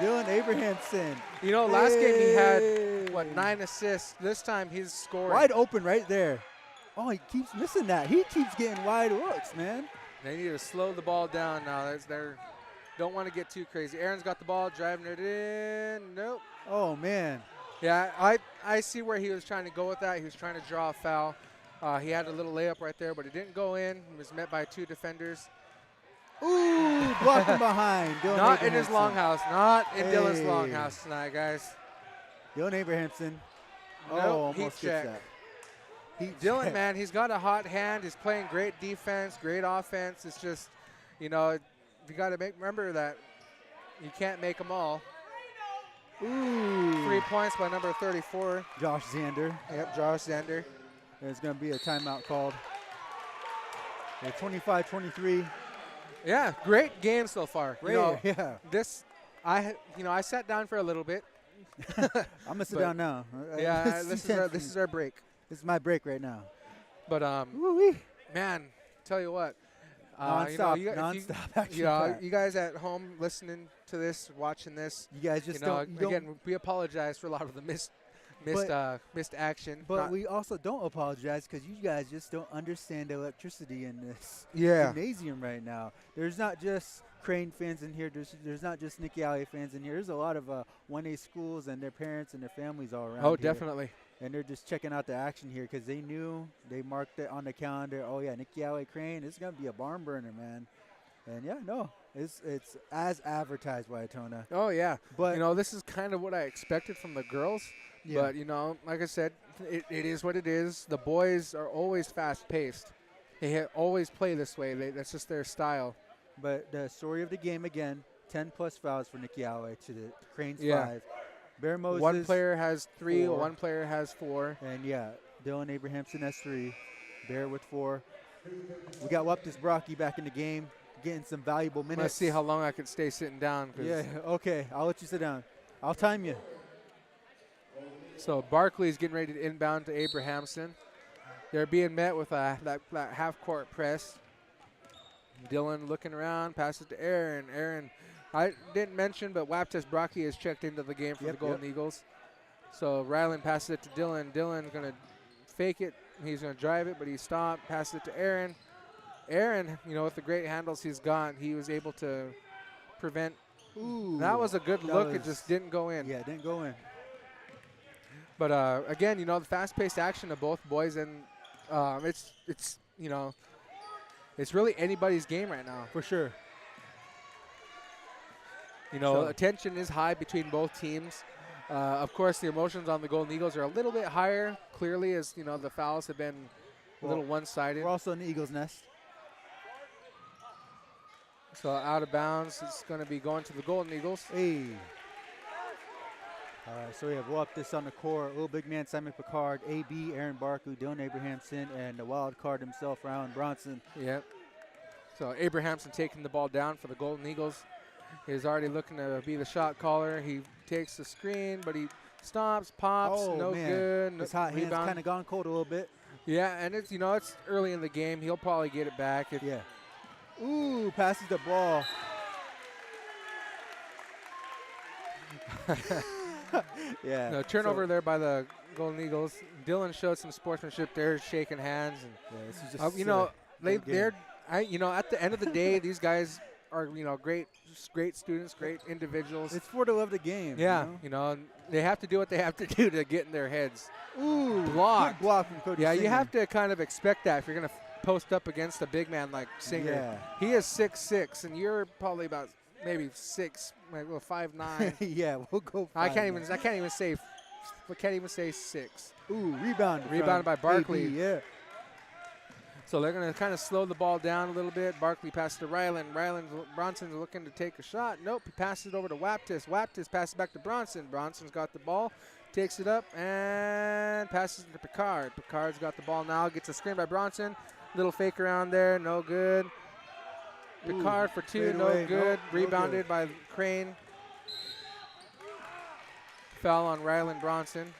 Dylan Abrahamson.
You know, last game he had, what, 9 assists. This time he's scoring.
Wide open right there. Oh, he keeps missing that. He keeps getting wide looks, man.
They need to slow the ball down now. Don't want to get too crazy. Aaron's got the ball, driving it in. Nope.
Oh, man.
Yeah, I see where he was trying to go with that. He was trying to draw a foul. He had a little layup right there, but it didn't go in. He was met by 2 defenders.
Ooh, blocked him behind. Dylan
Not in his
Abrahamson.
longhouse. Not in Dylan's longhouse tonight, guys.
Dylan Abrahamson.
Nope,
Almost
heat
gets
check.
that.
Dylan, man, he's got a hot hand. He's playing great defense, great offense. It's just, you know, you got to remember that you can't make them all.
Ooh.
3 points by number 34.
Josh Zander.
Yep, Josh Zander.
There's going to be a timeout called. 25-23.
Yeah, great game so far.
Great,
you know,
yeah.
I sat down for a little bit.
I'm going to sit down now.
Yeah, this is our break.
This is my break right now.
But,
Woo-wee.
man, tell you what.
Non-stop,
non-stop
action.
You guys at home listening to this, watching this.
You guys just
again, we apologize for a lot of the missed action.
But we also don't apologize because you guys just don't understand the electricity in this gymnasium right now. There's not just Crane fans in here. There's not just Nixyaawii fans in here. There's a lot of 1A schools and their parents and their families all around.
Oh, definitely.
And they're just checking out the action here because they marked it on the calendar. Oh, yeah, Nixyaawii Crane. This is going to be a barn burner, man. And, yeah, no, it's as advertised, Waiatona.
Oh, yeah.
But,
this is kind of what I expected from the girls.
Yeah.
But, like I said, it is what it is. The boys are always fast-paced. They always play this way. That's just their style.
But the story of the game, again, 10-plus fouls for Nixyaawii to the Cranes 5. Bear Moses.
1 player has 3,
4.
1 player has 4.
And, yeah, Dylan Abrahamson has 3. Bear with 4. We got Waptis Brocky back in the game, getting some valuable minutes.
Let's see how long I can stay sitting down.
Yeah, okay. I'll let you sit down. I'll time you.
So Barkley's getting ready to inbound to Abrahamson. They're being met with that half-court press. Dylan looking around, passes to Aaron. Aaron, I didn't mention, but Waptis Brocky has checked into the game for the Golden Eagles. So Rylan passes it to Dylan. Dylan's going to fake it. He's going to drive it, but he stopped. Passes it to Aaron. Aaron, with the great handles he's got, he was able to prevent.
Ooh,
that was a good look. It just didn't go in.
Yeah, it didn't go in.
But again, the fast-paced action of both boys, and it's really anybody's game right now.
For sure.
Attention is high between both teams. Of course, the emotions on the Golden Eagles are a little bit higher, clearly, as the fouls have been a little one-sided.
We're also in the Eagles' nest.
So out of bounds, it's going to be going to the Golden Eagles.
Hey. All right, so we have Waptis on the court, little big man Simon Picard, AB, Aaron Barku, Dylan Abrahamson, and the wild card himself, Rylan Bronson.
Yep. So Abrahamson taking the ball down for the Golden Eagles. He's already looking to be the shot caller. He takes the screen, but he stops, pops, good.
His hot hand's kind of gone cold a little bit.
Yeah, and it's it's early in the game. He'll probably get it back.
Yeah. Ooh, passes the ball. Yeah.
No, turnover there by the Golden Eagles. Dylan showed some sportsmanship there, shaking hands, and
yeah, this is just
they're at the end of the day, these guys are great students, great individuals.
It's for the love of the game.
Yeah, and they have to do what they have to do to get in their heads.
Ooh,
block.
Good block from Coach
Yeah,
Singer.
you have to kind of expect that if you're going to post up against a big man like Singer.
Yeah.
He is 6'6", and you're probably about maybe 5'9".
Yeah, we'll go.
I can't even say 6.
Ooh, rebounded
by Barkley.
AB, yeah.
So they're going to kind of slow the ball down a little bit. Barkley passes to Rylan. Bronson's looking to take a shot. Nope, he passes it over to Waptis. Waptis passes back to Bronson. Bronson's got the ball, takes it up, and passes it to Picard. Picard's got the ball now, gets a screen by Bronson. Little fake around there, no good. Picard for 2, no good. Rebounded by Crane. Foul on Rylan Bronson.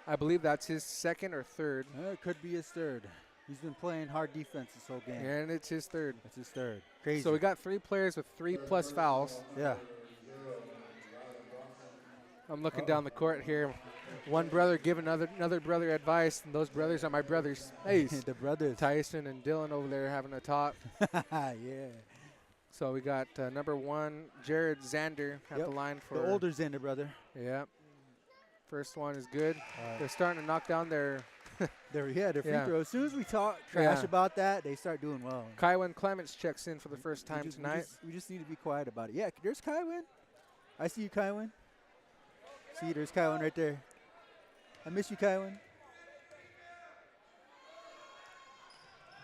I believe that's his second or third.
It could be his third. He's been playing hard defense this whole game.
And it's his third.
That's his third. Crazy.
So we got 3 players with 3+ fouls.
Yeah.
I'm looking down the court here. One brother giving another brother advice, and those brothers are my brothers. Hey,
the brothers.
Tyson and Dylan over there having a talk.
Yeah.
So we got number 1, Jared Zander at the line for.
The older Zander brother.
Yeah. First one is good. They're starting to knock down their.
Their free throws. As soon as we talk trash about that, they start doing well.
Kywin Clements checks in for the first time tonight.
We just need to be quiet about it. Yeah, there's Kywin. I see you, Kywin. See, there's Kywin right there. I miss you, Kywin.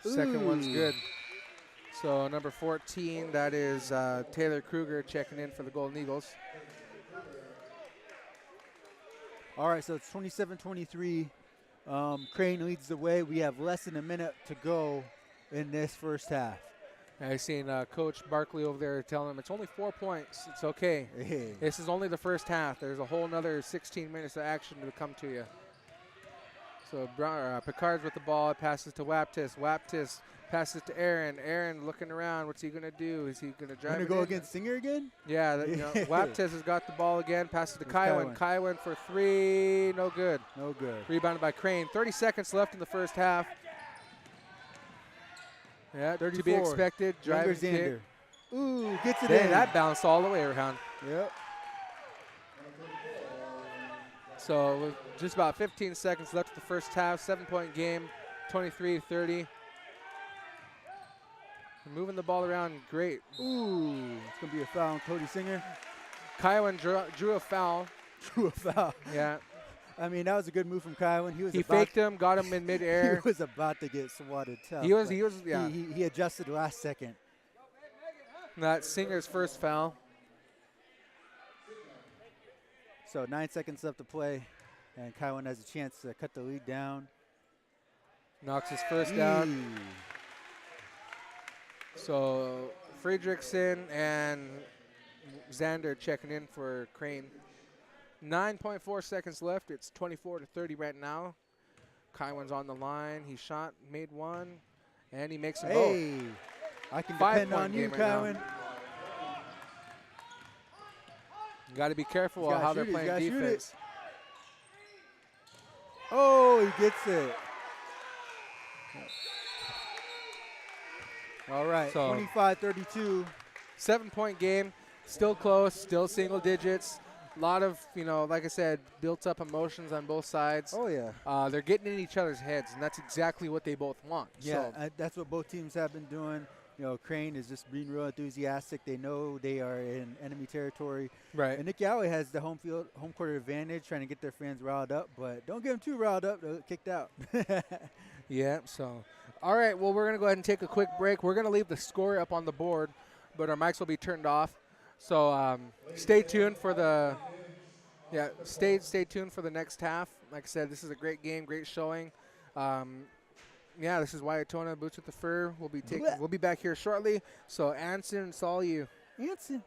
Second one's good. So number 14, that is Taylor Kruger checking in for the Golden Eagles.
All right, so it's 27-23. Crane leads the way. We have less than a minute to go in this first half.
I seen Coach Barkley over there telling him it's only 4 points. It's okay.
Hey.
This is only the first half. There's a whole another 16 minutes of action to come to you. So Picard's with the ball. It passes to Waptis. Waptis passes to Aaron. Aaron looking around. What's he going to do? Is he going to drive
Going to go against Singer again?
Yeah. Waptis has got the ball again. Passes to Kywin. Kywin for 3. No good.
No good.
Rebounded by Crane. 30 seconds left in the first half. Yeah, 34. To be expected. Driving kick.
Ooh, gets it in.
That bounced all the way around.
Yep.
So with just about 15 seconds left in the first half. 7-point game, 23-30. Moving the ball around, great.
Ooh, it's going to be a foul on Cody Singer.
Kywin drew a foul.
Drew a foul.
Yeah.
I mean, that was a good move from Kywin.
He faked him, got him in midair.
He was about to get swatted tough. He adjusted last second.
That's Singer's first foul.
So 9 seconds left to play, and Kywin has a chance to cut the lead down.
Knocks his first down. So Friedrichsen and Zander checking in for Crane. 9.4 seconds left. It's 24-30 right now. Kywin's on the line. He shot, made one, and he makes them both.
I can depend on you, Kywin.
You got to be careful how they're playing defense.
Oh, he gets it. All right, so 25-32.
7-point game, still close, still single digits. A lot of, like I said, built up emotions on both sides.
Oh, yeah.
They're getting in each other's heads, and that's exactly what they both want.
Yeah, that's what both teams have been doing. Crane is just being real enthusiastic. They know they are in enemy territory.
Right.
And Nixyaawii has the home court advantage, trying to get their fans riled up. But don't get them too riled up. They'll get kicked out.
Yeah, so. All right, well, we're going to go ahead and take a quick break. We're going to leave the score up on the board, but our mics will be turned off. So stay tuned for the stay tuned for the next half. Like I said, this is a great game, great showing. This is Waiatona Boots with the Fur. We'll be back here shortly. So Anson, it's all you.
Anson.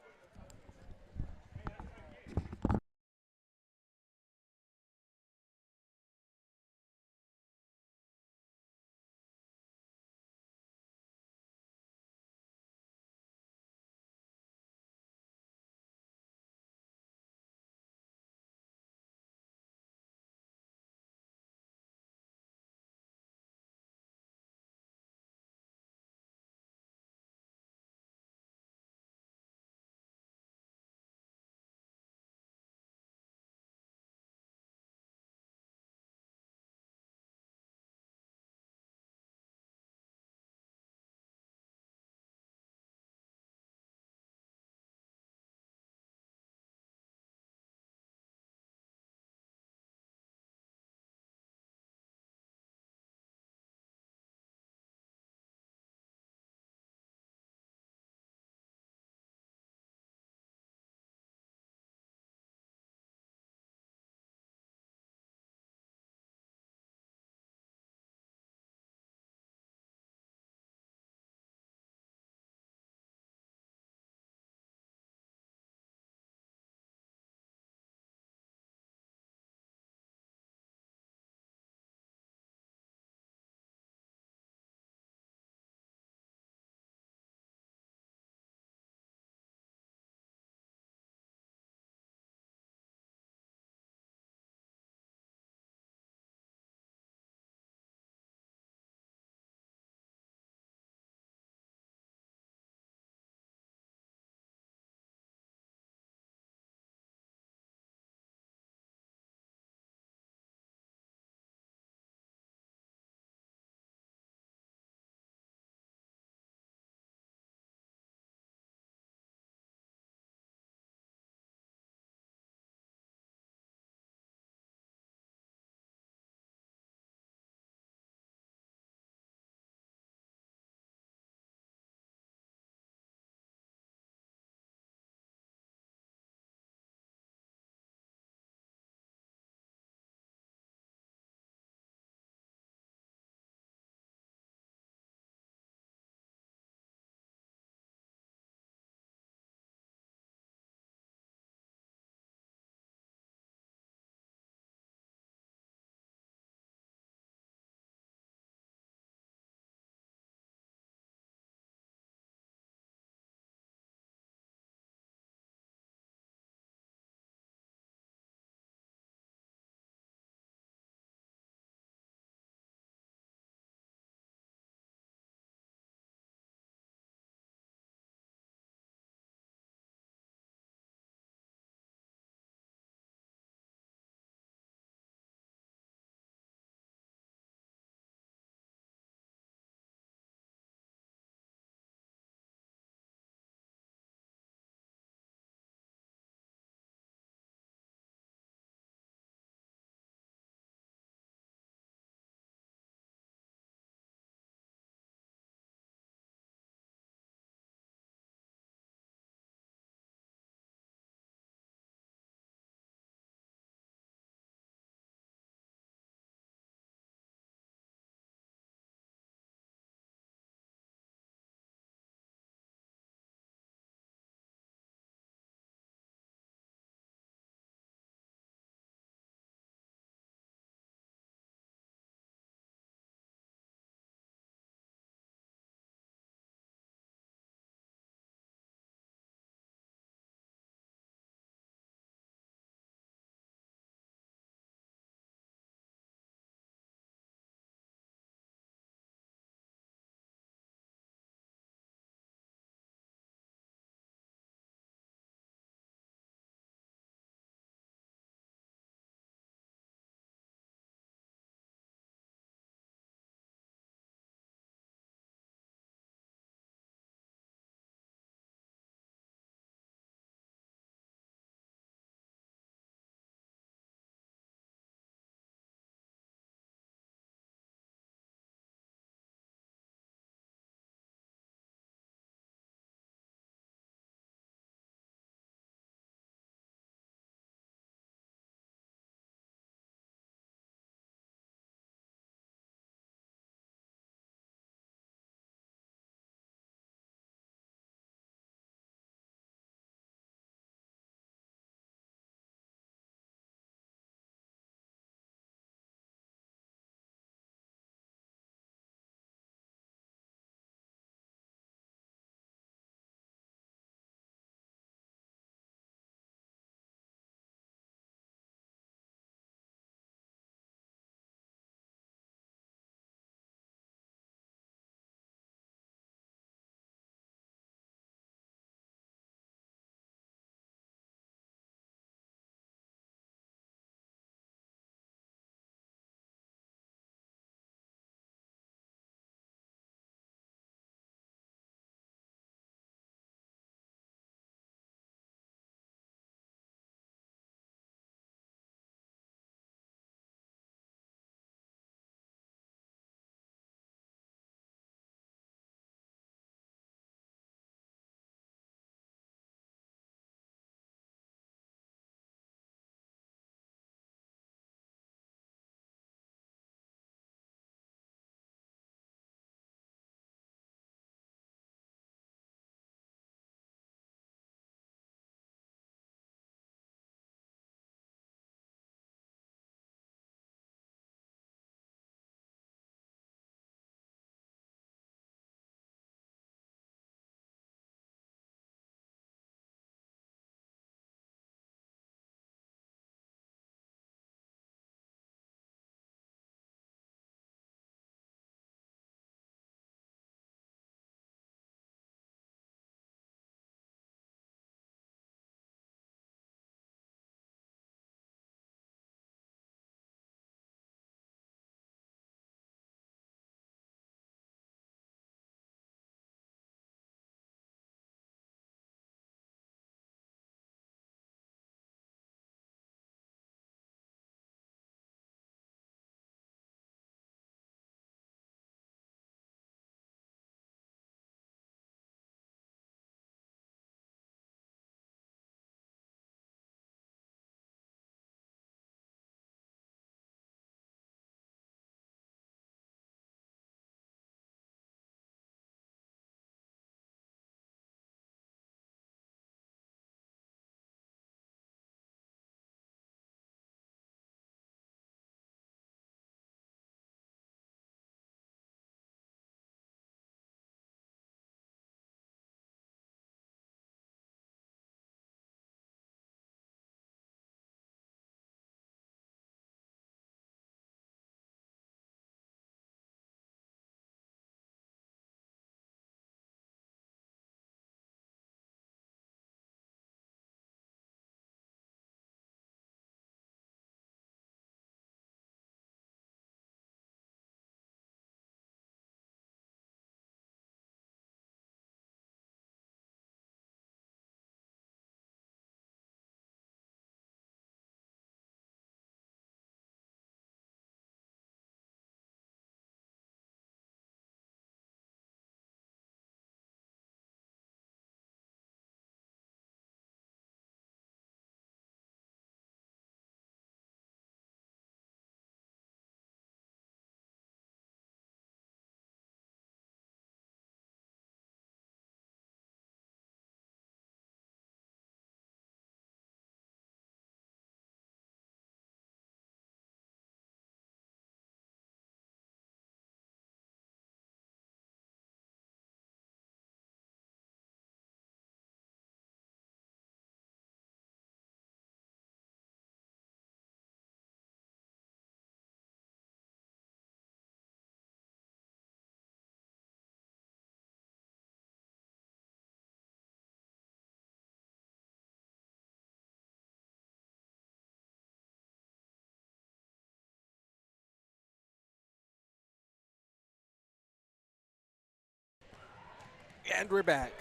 And we're back.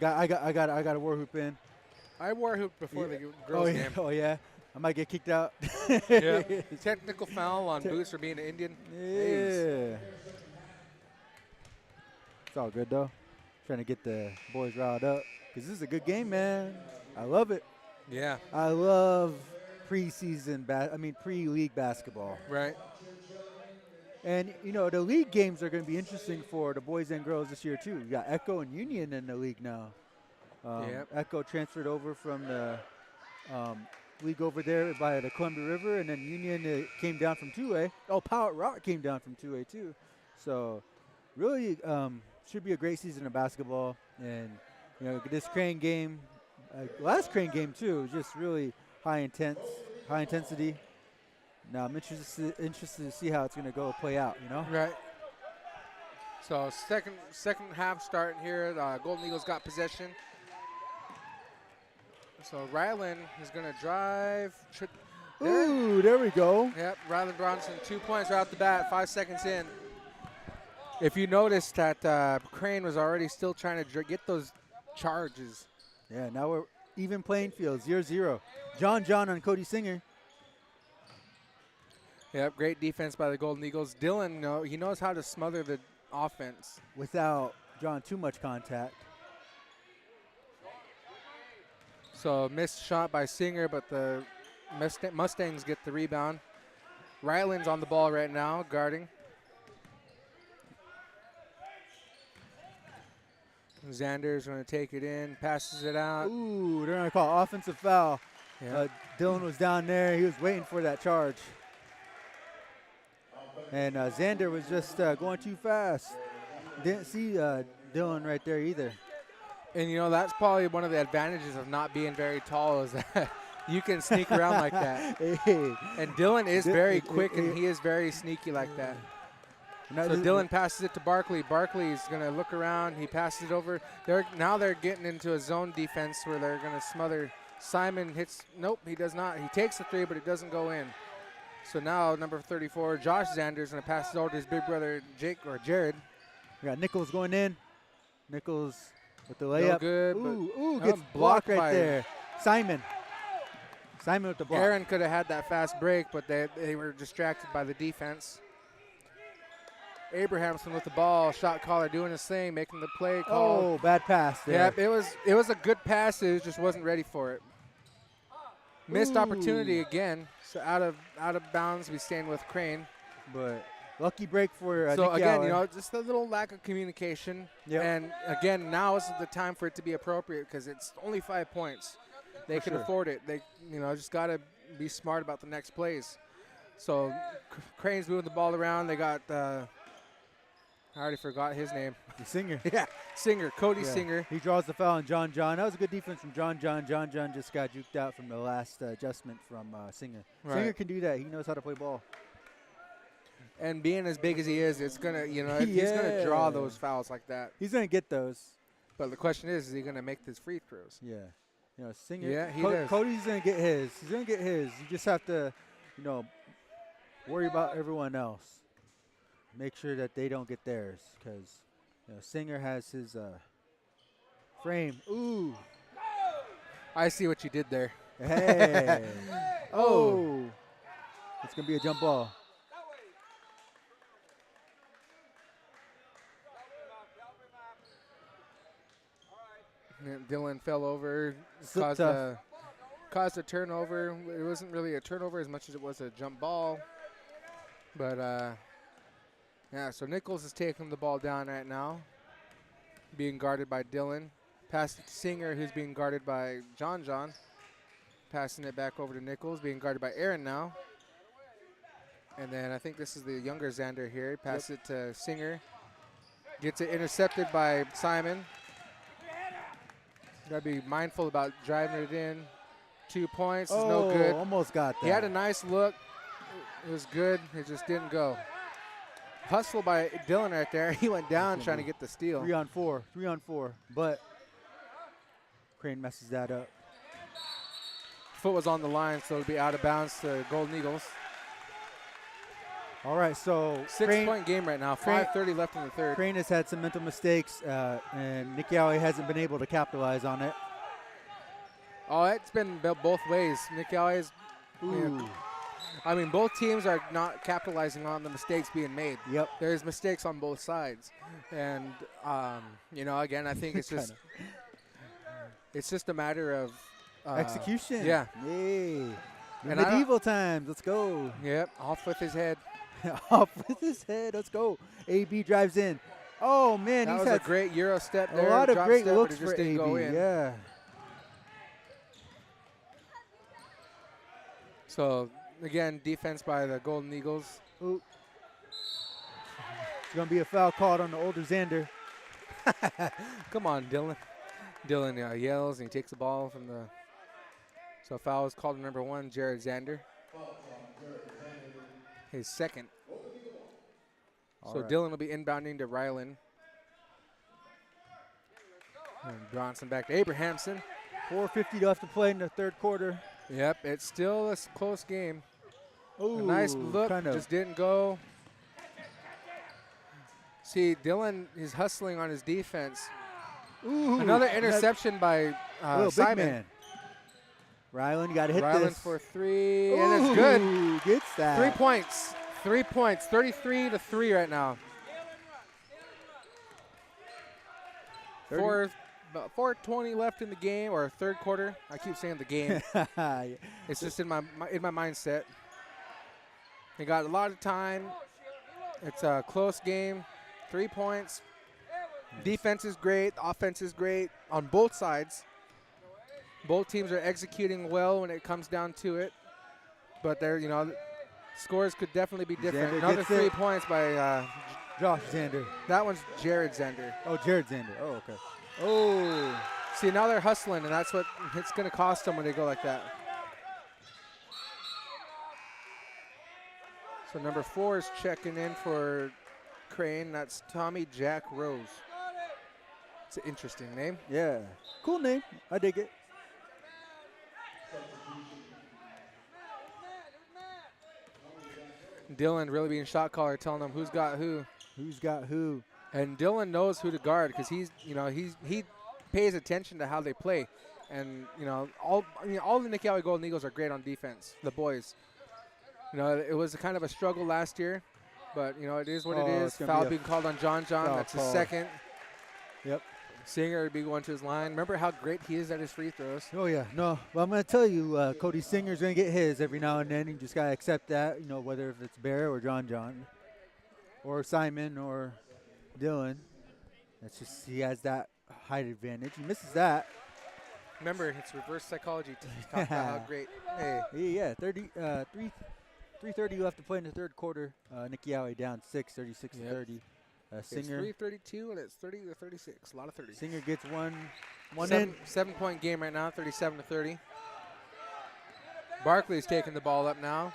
I got a war hoop in.
I wore a hoop before the
Oh
girls'
yeah.
game.
Oh yeah. I might get kicked out.
Yeah. Technical foul on Boots for being an Indian.
Yeah. It's all good though. Trying to get the boys riled up because this is a good game, man. I love it.
Yeah.
I love pre-league basketball.
Right.
And you know the league games are going to be interesting for the boys and girls this year too. You got Echo and Union in the league now.
Yep.
Echo transferred over from the league over there by the Columbia River, and then Union came down from 2A. Oh, Powell Rock came down from 2A too. So really should be a great season of basketball. And you know this Crane game, last Crane game too, was just really high intensity. Now I'm interested to see how it's going to play out. You know.
Right. So second half starting here. Golden Eagles got possession. So Ryland is going to drive.
Ooh, there we go.
Yep, Ryland Bronson, 2 points right off the bat, 5 seconds in. If you noticed that Crane was already still trying to get those charges.
Yeah, now we're even playing field, 0-0. John on Cody Singer.
Yep, great defense by the Golden Eagles. Dylan, he knows how to smother the offense.
Without drawing too much contact.
So missed shot by Singer, but the Mustangs get the rebound. Ryland's on the ball right now, guarding. Xander's going to take it in, passes it out.
Ooh, they're going to call offensive foul.
Yeah.
Dylan was down there. He was waiting for that charge. And Xander was just going too fast. Didn't see Dylan right there either.
And, that's probably one of the advantages of not being very tall is that you can sneak around like that.
Hey.
And Dylan is very quick, and he is very sneaky like that. So Dylan passes it to Barkley. Barkley's going to look around. He passes it over. Now they're getting into a zone defense where they're going to smother. Simon hits. Nope, he does not. He takes the three, but it doesn't go in. So now number 34, Josh Xander's going to pass it over to his big brother Jared.
We got Nichols going in. Nichols with the layup.
No good.
Ooh, gets blocked right there. Simon with the block.
Aaron could have had that fast break, but they were distracted by the defense. Abrahamson with the ball, shot caller doing his thing, making the play call.
Oh, bad pass there.
Yep, it was a good pass. It just wasn't ready for it. Missed opportunity again. So out of bounds, we stand with Crane.
But lucky break for
so again,
Nixyaawii.
just a little lack of communication.
Yep.
And again, now is the time for it to be appropriate because it's only 5 points. They can afford it. They just got to be smart about the next plays. So Crane's moving the ball around. They got I already forgot his name.
Singer.
Yeah, Singer, Cody Singer.
He draws the foul on John. That was a good defense from John. John just got juked out from the last adjustment from Singer.
Right.
Singer can do that. He knows how to play ball.
And being as big as he is, it's going to, he's going to draw those fouls like that.
He's going to get those.
But the question is he going to make these free throws?
Yeah. Singer.
Yeah, he does.
Cody's going to get his. He's going to get his. You just have to, worry about everyone else. Make sure that they don't get theirs because Singer has his frame. Ooh.
I see what you did there.
Hey. Oh. It's going to be a jump ball.
Dylan fell over, caused a turnover. It wasn't really a turnover as much as it was a jump ball. But, so Nichols is taking the ball down right now, being guarded by Dylan. Pass it to Singer, who's being guarded by John. Passing it back over to Nichols, being guarded by Aaron now. And then I think this is the younger Xander here. Pass it to Singer. Gets it intercepted by Simon. Got to be mindful about driving it in. 2 points is no good.
Almost got that.
He had a nice look. It was good. It just didn't go. Hustle by Dylan right there. He went down trying to get the steal.
3 on 4. But Crane messes that up.
Foot was on the line, so it would be out of bounds to Golden Eagles.
All right, so
6-point game right now. 5:30 left in the third.
Crane has had some mental mistakes, and Nixyaawii hasn't been able to capitalize on it.
Oh, it's been both ways. Nixyaawii is. I mean, both teams are not capitalizing on the mistakes being made.
Yep.
There's mistakes on both sides, and you know, again, I think it's just it's just a matter of
execution.
Yeah.
Yay.
And
Medieval times. Let's go.
Yep. Off with his head.
Off with his head. Let's go. AB drives in. Oh man,
that
he's
was
had
a great Euro step there.
a lot of
drop
great
step,
looks
but it just
for
didn't
AB.
go in.
Yeah.
So again, defense by the Golden Eagles.
Ooh. It's gonna be a foul called on the older Xander.
Come on, Dylan. Dylan yells and he takes the ball from the. So foul is called on number 1, Jared Xander. His second. So Dylan will be inbounding to Rylan. And Bronson back to Abrahamson.
4:50 left to play in the third quarter.
Yep, it's still a close game.
Ooh,
A nice look, just didn't go. See, Dylan is hustling on his defense.
Ooh,
Another interception by
big
Simon.
man. Rylan, you got to hit
Rylan
this.
for 3, and
Ooh,
it's good.
Gets that.
3 points. 3 points. 33-3 right now. 4:20 left in the game, or third quarter. I keep saying the game. It's just in my mindset. They got a lot of time. It's a close game. 3 points. Defense is great. Offense is great on both sides. Both teams are executing well when it comes down to it. But they're, you know, scores could definitely be different.
Xander
Another
gets
3
it.
points by
Josh Xander.
that one's Jared Xander.
Oh, Jared Xander. Oh, okay. Oh.
See, now they're hustling, and that's what it's going to cost them when they go like that. So number 4 is checking in for Crane. That's Tommy Jack Rose. It's an interesting name.
Yeah. Cool name. I dig it.
Dylan really being shot caller, telling them who's got who.
Who's got who?
And Dylan knows who to guard because he pays attention to how they play, and you know all the Nixyaawii Golden Eagles are great on defense. The boys, you know, it was a kind of a struggle last year, but you know it is what it is. Foul being called on John. That's his second.
Yep.
Singer would be going to his line. Remember how great he is at his free throws.
Oh yeah. No, well I'm gonna tell you, Cody Singer's gonna get his every now and then. You just gotta accept that. You know, whether if it's Bear or John, or Simon or Dylan. That's just he has that height advantage. He misses that.
Remember, it's reverse psychology to talk about how great. Hey.
Yeah, 3:30 left to play in the third quarter. Nixyaawii down 6, 36-30. Singer.
It's 3:32 and it's 30-36. A lot of 30.
Singer gets one
Seven,
in.
7-point game right now, 37-30. Barkley's taking the ball up now.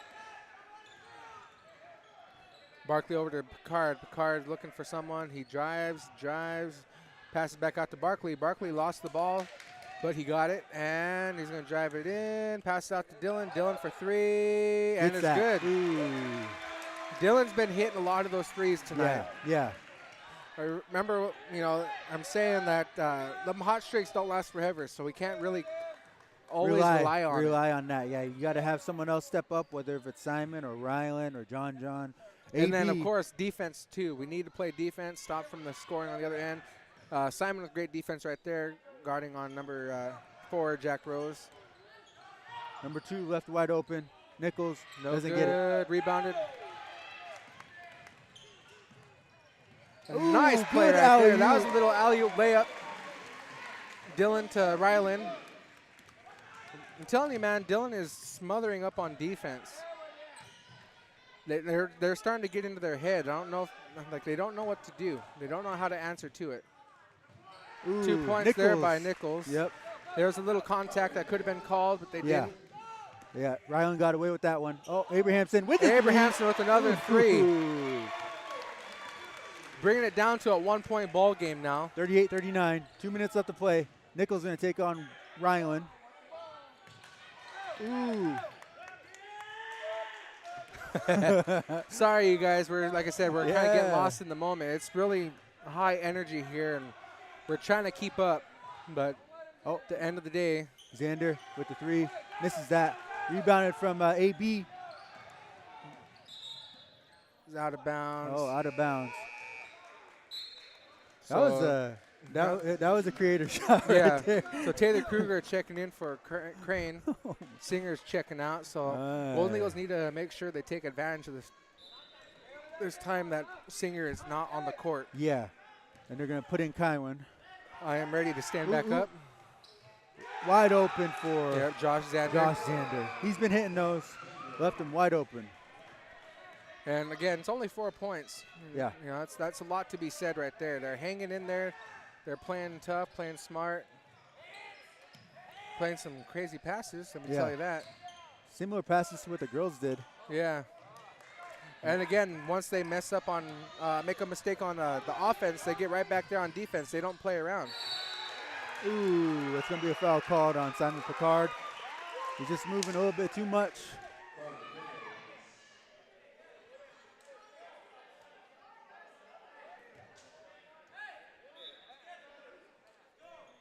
Barkley over to Picard. Picard looking for someone. He drives, passes back out to Barkley. Barkley lost the ball, but he got it, and he's going to drive it in. Pass out to Dylan. Dylan for 3, and it's good.
Ooh.
Dylan's been hitting a lot of those threes tonight.
Yeah.
I remember, you know, I'm saying that the hot streaks don't last forever, so we can't really always rely on it.
That. Yeah, you got to have someone else step up, whether if it's Simon or Rylan or John.
And then, of course, defense, too. We need to play defense, stop from the scoring on the other end. Simon with great defense right there, guarding on number 4, Jack Rose.
Number 2 left wide open. Nichols doesn't
good.
get it.
Rebounded.
Ooh,
nice play
good
right there.
alley-oop.
That was a little alley-oop layup. Dylan to Rylan. I'm telling you, man, Dylan is smothering up on defense. They're starting to get into their head. I don't know if, they don't know what to do. They don't know how to answer to it.
Ooh,
2 points
Nichols.
there by Nichols.
Yep.
There was a little contact that could have been called, but they didn't.
Yeah, Rylan got away with that one. Oh, Abrahamson with it.
Abrahamson with another 3. Bringing it down to a 1-point ball game now.
38-39. 2 minutes left to play. Nichols going to take on Rylan. Ooh.
Sorry, you guys. We're like I said, we're kind of getting
Yeah.
lost in the moment. It's really high energy here, and we're trying to keep up. But at the end of the day,
Xander with the 3. Misses that. Rebounded from AB.
it's out of bounds.
Oh, out of bounds. That
So,
was that was a creator shot
yeah.
right there.
So Taylor Kruger checking in for Crane. Singer's checking out. So Golden Eagles need to make sure they take advantage of this time that Singer is not on the court.
Yeah, and they're gonna put in Kywin.
I am ready to stand back up.
Wide open for
Josh Xander.
Josh Xander. He's been hitting those. Left him wide open.
And again, it's only 4 points.
Yeah.
You know, that's a lot to be said right there. They're hanging in there. They're playing tough, playing smart, playing some crazy passes. Let me tell you that.
Similar passes to what the girls did.
Yeah. And again, once they mess up on, make a mistake on the offense, they get right back there on defense. They don't play around.
Ooh, that's going to be a foul called on Simon Picard. He's just moving a little bit too much.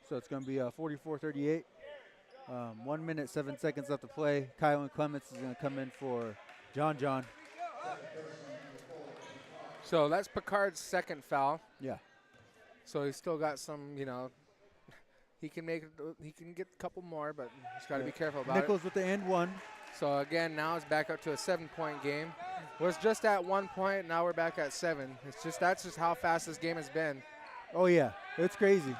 So it's going to be 44-38. 1 minute, 7 seconds left to play. Kylan Clements is going to come in for John.
So that's Picard's second foul.
Yeah.
So he's still got some, you know, he can get a couple more, but he's got to be careful about
Nichols with the end one.
So again, now it's back up to a 7-point game. Was just at 1 point, now we're back at 7. That's just how fast this game has been.
Oh yeah, it's crazy.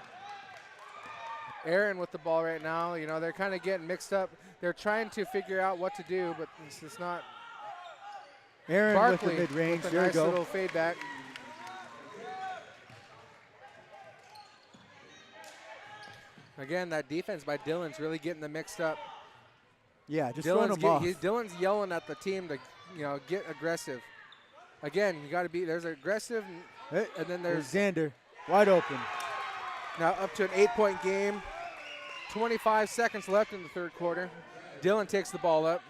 Aaron with the ball right now. You know, they're kind of getting mixed up. They're trying to figure out what to do, but it's not.
Aaron
Barkley
with the mid-range.
with a
There
nice
you go.
little fade back. Again, that defense by Dylan's really getting them mixed up.
Yeah, just throwing them off.
Dylan's yelling at the team to, you know, get aggressive. Again, you got to be. There's aggressive, and then there's
Xander, wide open.
Now up to an 8-point game. 25 seconds left in the third quarter. Dylan takes the ball up.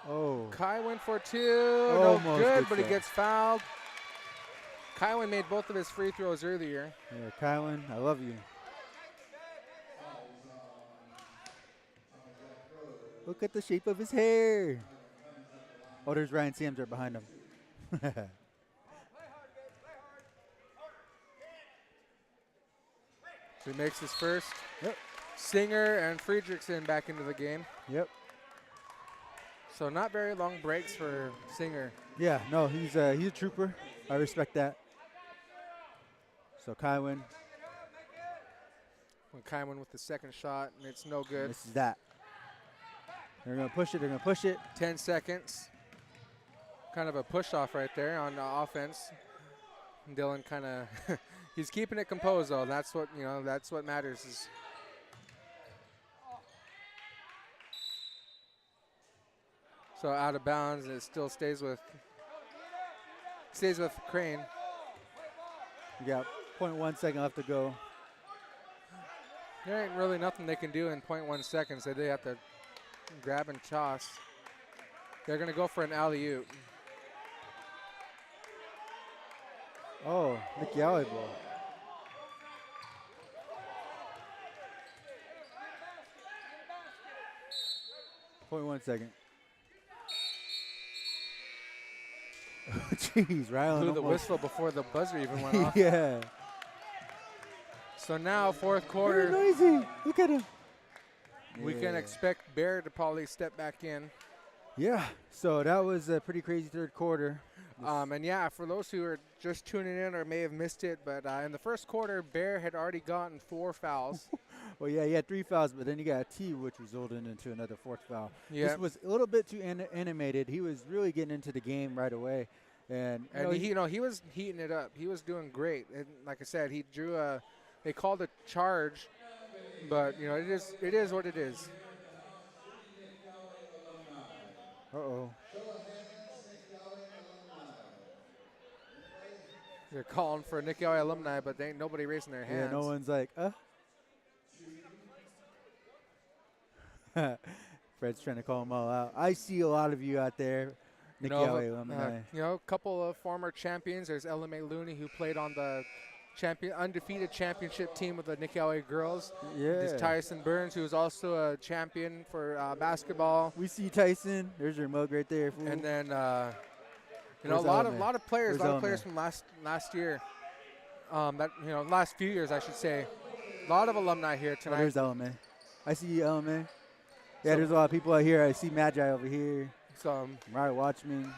Oh.
Kai went for 2. No
Almost
good,
gets
but he
that.
gets fouled. Kylin made both of his free throws earlier.
Yeah, Kylan, I love you. Look at the shape of his hair. Oh, there's Ryan Sims right behind him.
So he makes his first.
Yep.
Singer and Friedrichsen back into the game.
Yep.
So not very long breaks for Singer.
Yeah, no, he's a trooper. I respect that. So Kywin.
When Kylin with the second shot, and it's no good.
This is that. They're going to push it. They're going to push it.
10 seconds. Kind of a push off right there on the offense. And Dylan kind of, he's keeping it composed though. That's what, you know, that's what matters is. So out of bounds, and it still stays with Crane.
You got 0.1 second left to go.
There ain't really nothing they can do in 0.1 seconds. They have to grab and toss. They're going to go for an alley-oop.
Oh, Nixyaawii ball. .1 second. Jeez, Rylan.
Blew the whistle before the buzzer even went off.
Yeah.
So now, fourth
Very
quarter,
noisy. Look at him.
we can expect Bear to probably step back in.
Yeah, so that was a pretty crazy third quarter.
And yeah, for those who are just tuning in or may have missed it, but in the first quarter, Bear had already gotten 4 fouls.
Well, yeah, he had 3 fouls, but then you got a T, which resulted into another 4th foul.
Yeah.
This was a little bit too animated. He was really getting into the game right away. And
he was heating it up. He was doing great. And like I said, he drew they called a charge, but, you know, it is what it is.
Uh-oh.
They're calling for Nixyaawii alumni, but they ain't nobody raising their hands.
Yeah, no one's like, Fred's trying to call them all out. I see a lot of you out there, Nixyaawii alumni.
A couple of former champions. There's LMA Looney, who played on the undefeated championship team with the Nixyaawii girls.
Yeah.
There's Tyson Burns, who is also a champion for basketball.
We see Tyson. There's your mug right there. Fool.
And then a
Where's
lot
LMA?
of players,
Where's
a lot
LMA?
of players from last year. Last few years, I should say. A lot of alumni here
Oh,
tonight.
there's LMA. I see LMA. Yeah, there's a lot of people out here. I see Magi over here. Right, Watchman.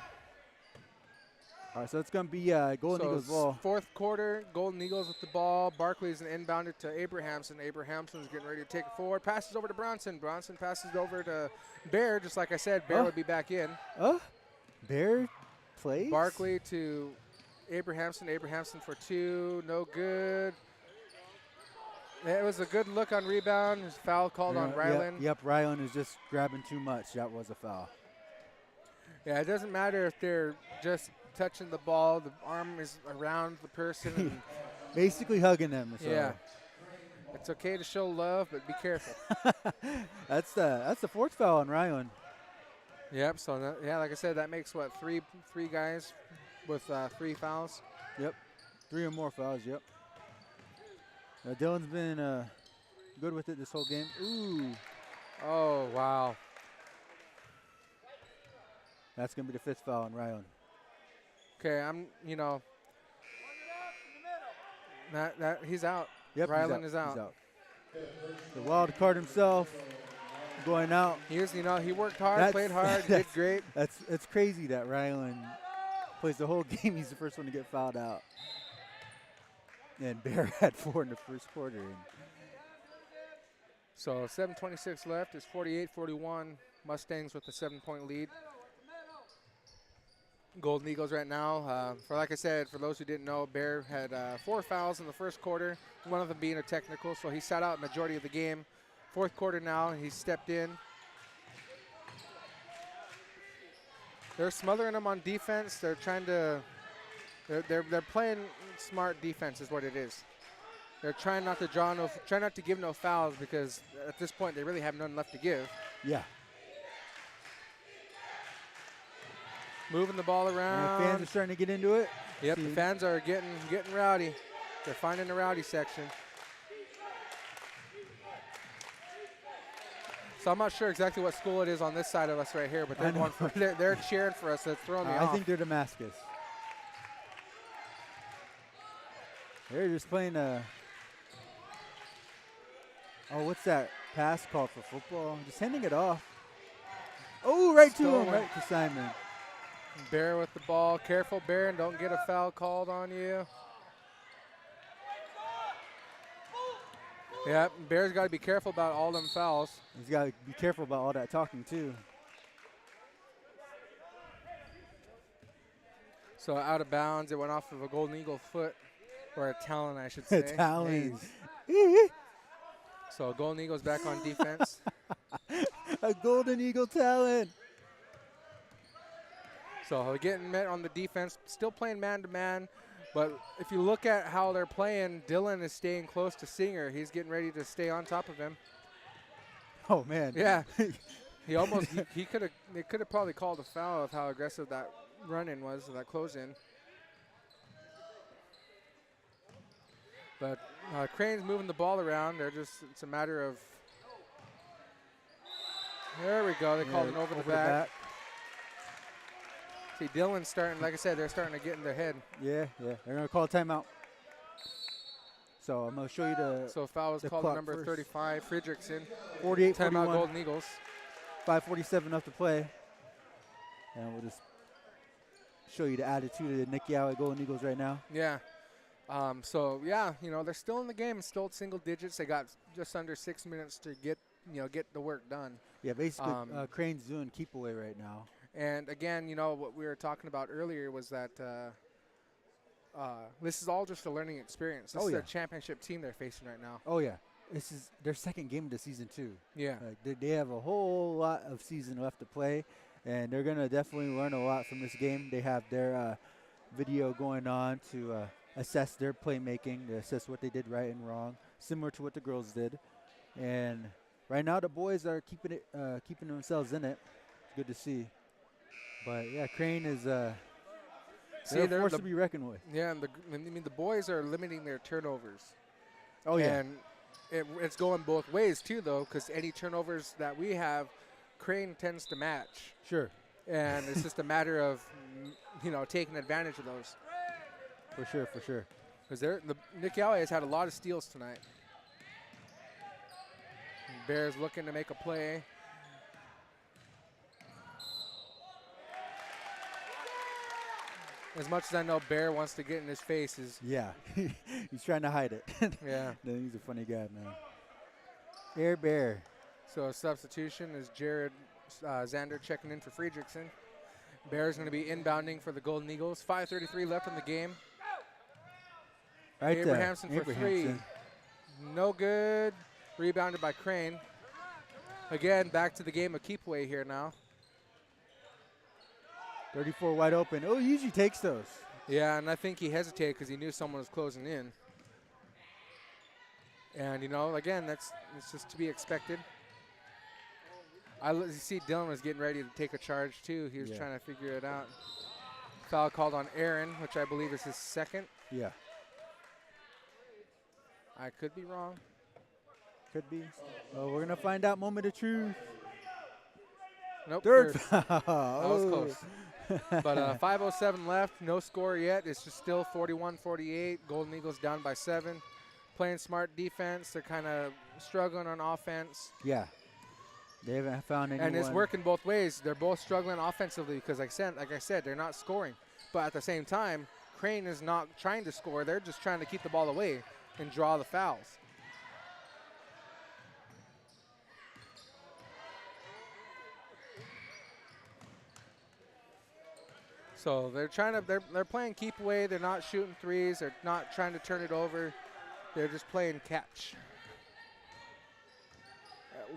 All right, so it's going to be Golden Eagles ball.
Fourth quarter, Golden Eagles with the ball. Barkley's an inbounded to Abrahamson. Abrahamson's getting ready to take it forward. Passes over to Bronson. Bronson passes it over to Bear. Just like I said, Bear would be back in.
Bear plays?
Barkley to Abrahamson. Abrahamson for two. No good. It was a good look on rebound. There's a foul called on Ryland.
Yep, Ryland is just grabbing too much. That was a foul.
Yeah, it doesn't matter if they're just touching the ball. The arm is around the person. And
basically hugging them. So.
yeah. It's okay to show love, but be careful.
That's the fourth foul on Ryland.
Yep. So like I said, that makes what three guys with 3 fouls.
Yep. 3 or more fouls. Yep. Dylan's been good with it this whole game. Ooh.
Oh wow.
That's gonna be the 5th foul on Ryland.
Okay, that he's out.
Yep.
Ryland is out.
He's out. The wild card himself going out.
He worked hard, played hard, did great.
It's crazy that Ryland plays the whole game. He's the first one to get fouled out. And Bear had 4 in the first quarter.
So 7:26 left. It's 48-41. Mustangs with a 7-point lead. Golden Eagles right now. Like I said, for those who didn't know, Bear had 4 fouls in the first quarter, one of them being a technical, so he sat out majority of the game. Fourth quarter now, he stepped in. They're smothering him on defense. They're trying to they're playing smart defense is what it is. They're trying not to give no fouls because at this point they really have none left to give.
Yeah.
Moving the ball around.
And the fans are starting to get into it.
Yep, the fans are getting rowdy. They're finding the rowdy section. So I'm not sure exactly what school it is on this side of us right here, but they're cheering for us. That's throwing me off.
I think they're Damascus. They're just playing what's that pass called for football? Just handing it off. Oh, right to him, right to Simon.
Bear with the ball. Careful, Bear, and don't get a foul called on you. Yeah, Bear's got to be careful about all them fouls.
He's got to be careful about all that talking, too.
So out of bounds, it went off of a Golden Eagle foot, or a talon, I should say.
A talon.
So Golden Eagle's back on defense.
A Golden Eagle talon.
So we're getting met on the defense, still playing man-to-man. But if you look at how they're playing, Dylan is staying close to Singer. He's getting ready to stay on top of him.
Oh, man.
Yeah. They could have probably called a foul of how aggressive that run-in was, that close-in. But Crane's moving the ball around. It's a matter of, there we go. They called an over the back. See, Dylan's starting, like I said, they're starting to get in their head.
Yeah. They're going to call a timeout. So I'm going to show you
So foul was called on number 35, Fredrickson.
48-41.
Timeout Golden Eagles.
5:47 left to play. And we'll just show you the attitude of the Nixyaawii Golden Eagles right now.
Yeah. They're still in the game, still single digits. They got just under 6 minutes to get the work done.
Yeah, basically Crane's doing keep away right now.
And again, what we were talking about earlier was that this is all just a learning experience. This is a championship team they're facing right now.
Oh, yeah. This is their second game of the season, too.
Yeah.
They have a whole lot of season left to play, and they're going to definitely learn a lot from this game. They have their video going on to assess their playmaking, to assess what they did right and wrong, similar to what the girls did. And right now the boys are keeping themselves in it. Good to see. But yeah, Crane is they're a force to be reckoned with.
Yeah, and the boys are limiting their turnovers.
Oh yeah.
And it's going both ways too, though, because any turnovers that we have, Crane tends to match.
Sure.
And it's just a matter of, taking advantage of those.
For sure, for sure.
Because Nixyaawii has had a lot of steals tonight. Bears looking to make a play. As much as I know Bear wants to get in his face,
yeah, he's trying to hide it.
Yeah.
He's a funny guy, man. Air Bear.
So a substitution is Jared Zander checking in for Friedrichsen. Bear's going to be inbounding for the Golden Eagles. 5:33 left in the game.
Right
Abrahamson
there.
for three. No good. Rebounded by Crane. Again, back to the game of keep away here now.
34 wide open. Oh, he usually takes those.
Yeah, and I think he hesitated because he knew someone was closing in. And, again, it's just to be expected. You see Dylan was getting ready to take a charge, too. He was trying to figure it out. Foul called on Aaron, which I believe is his second.
Yeah.
I could be wrong.
Could be. Oh, we're going to find out. Moment of truth.
Nope.
Third.
That was close. But 5:07 left. No score yet. It's just still 41-48. Golden Eagles down by 7. Playing smart defense. They're kind of struggling on offense.
Yeah. They haven't found anyone.
And it's working both ways. They're both struggling offensively because, like I said, they're not scoring. But at the same time, Crane is not trying to score. They're just trying to keep the ball away and draw the fouls. So they're playing keep away. They're not shooting threes. They're not trying to turn it over. They're just playing catch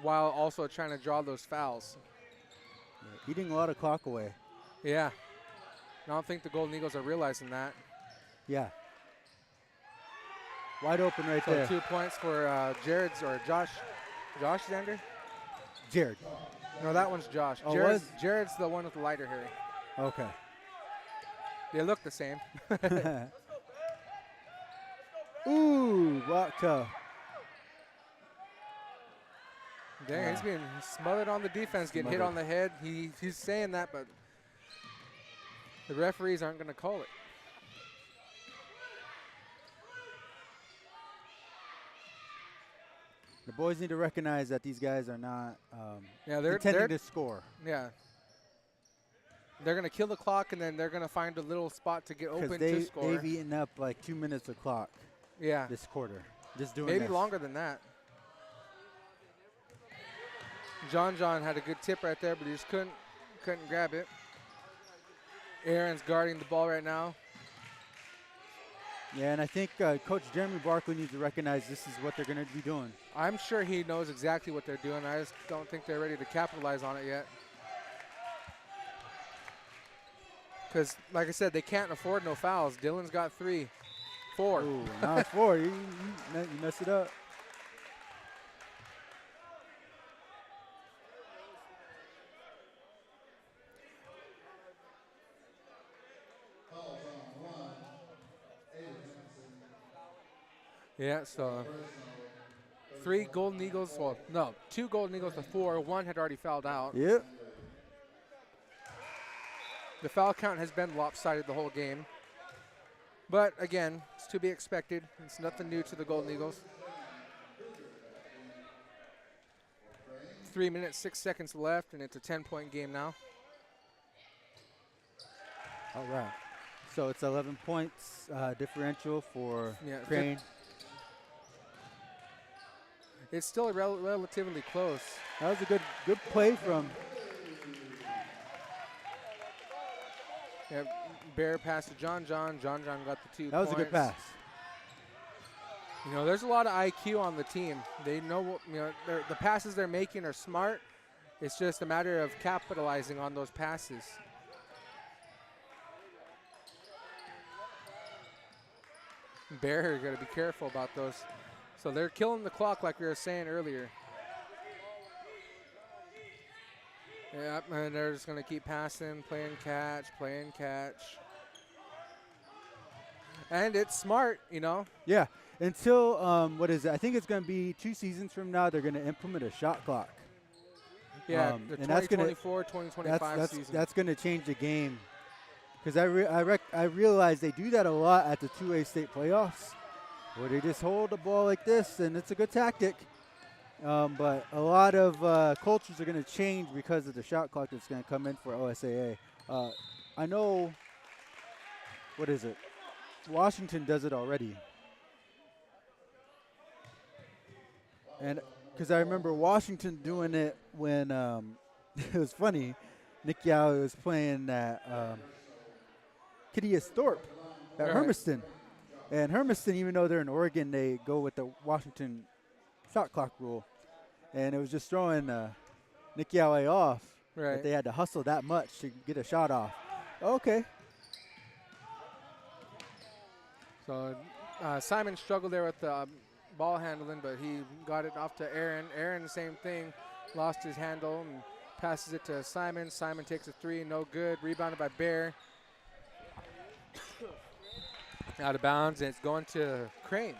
while also trying to draw those fouls.
Yeah, eating a lot of clock away.
Yeah. I don't think the Golden Eagles are realizing that.
Yeah. Wide open right there.
2 points for Josh Zander?
Jared.
No, that one's Josh.
Oh,
Jared's the one with the lighter hair.
Okay.
They look the same.
Ooh, block toe.
Dang, he's being smothered on the defense, getting hit on the head. He's saying that, but the referees aren't going to call it.
The boys need to recognize that these guys are not
they're
intending to score.
Yeah. They're going to kill the clock, and then they're going to find a little spot to get open to score.
They've eaten up like 2 minutes of clock.
Yeah.
This quarter. Just doing
maybe
this.
longer than that. John had a good tip right there, but he just couldn't grab it. Aaron's guarding the ball right now.
Yeah, and I think Coach Jeremy Barkley needs to recognize this is what they're going to be doing.
I'm sure he knows exactly what they're doing. I just don't think they're ready to capitalize on it yet. Because, like I said, they can't afford no fouls. Dylan's got 3. 4.
Ooh, now it's 4. You messed it up.
Yeah, so 3 Golden Eagles. Well, no, 2 Golden Eagles to 4. 1 had already fouled out.
Yep.
The foul count has been lopsided the whole game. But, again, it's to be expected. It's nothing new to the Golden Eagles. 3 minutes, 6 seconds left, and it's a 10-point game now.
All right. So it's 11 points differential for Crane.
It's still relatively close.
That was a good play from.
Yeah, Bear passed to John. John got the 2
That was
points.
a good pass.
There's a lot of IQ on the team. They know, the passes they're making are smart. It's just a matter of capitalizing on those passes. Bear, you got to be careful about those. So they're killing the clock like we were saying earlier. Yep, and they're just going to keep passing, playing catch. And it's smart, you know.
Yeah, until, what is it? I think it's going to be 2 seasons from now, they're going to implement a shot clock.
Yeah, the
and that's
2024, 2025 season.
That's going to change the game. Because I realize they do that a lot at the 2A state playoffs, where they just hold the ball like this, and it's a good tactic. But a lot of cultures are going to change because of the shot clock that's going to come in for OSAA. I know, what is it? Washington does it already. And because I remember Washington doing it when it was funny. Nixyaawii was playing at Kittias Thorpe at Hermiston. And Hermiston, even though they're in Oregon, they go with the Washington shot clock rule. And it was just throwing Nixyaawii off.
Right.
That they had to hustle that much to get a shot off. Okay.
So Simon struggled there with the ball handling, but he got it off to Aaron. Aaron, same thing, lost his handle and passes it to Simon. Simon takes a 3, no good. Rebounded by Bear. Out of bounds, and it's going to Crane.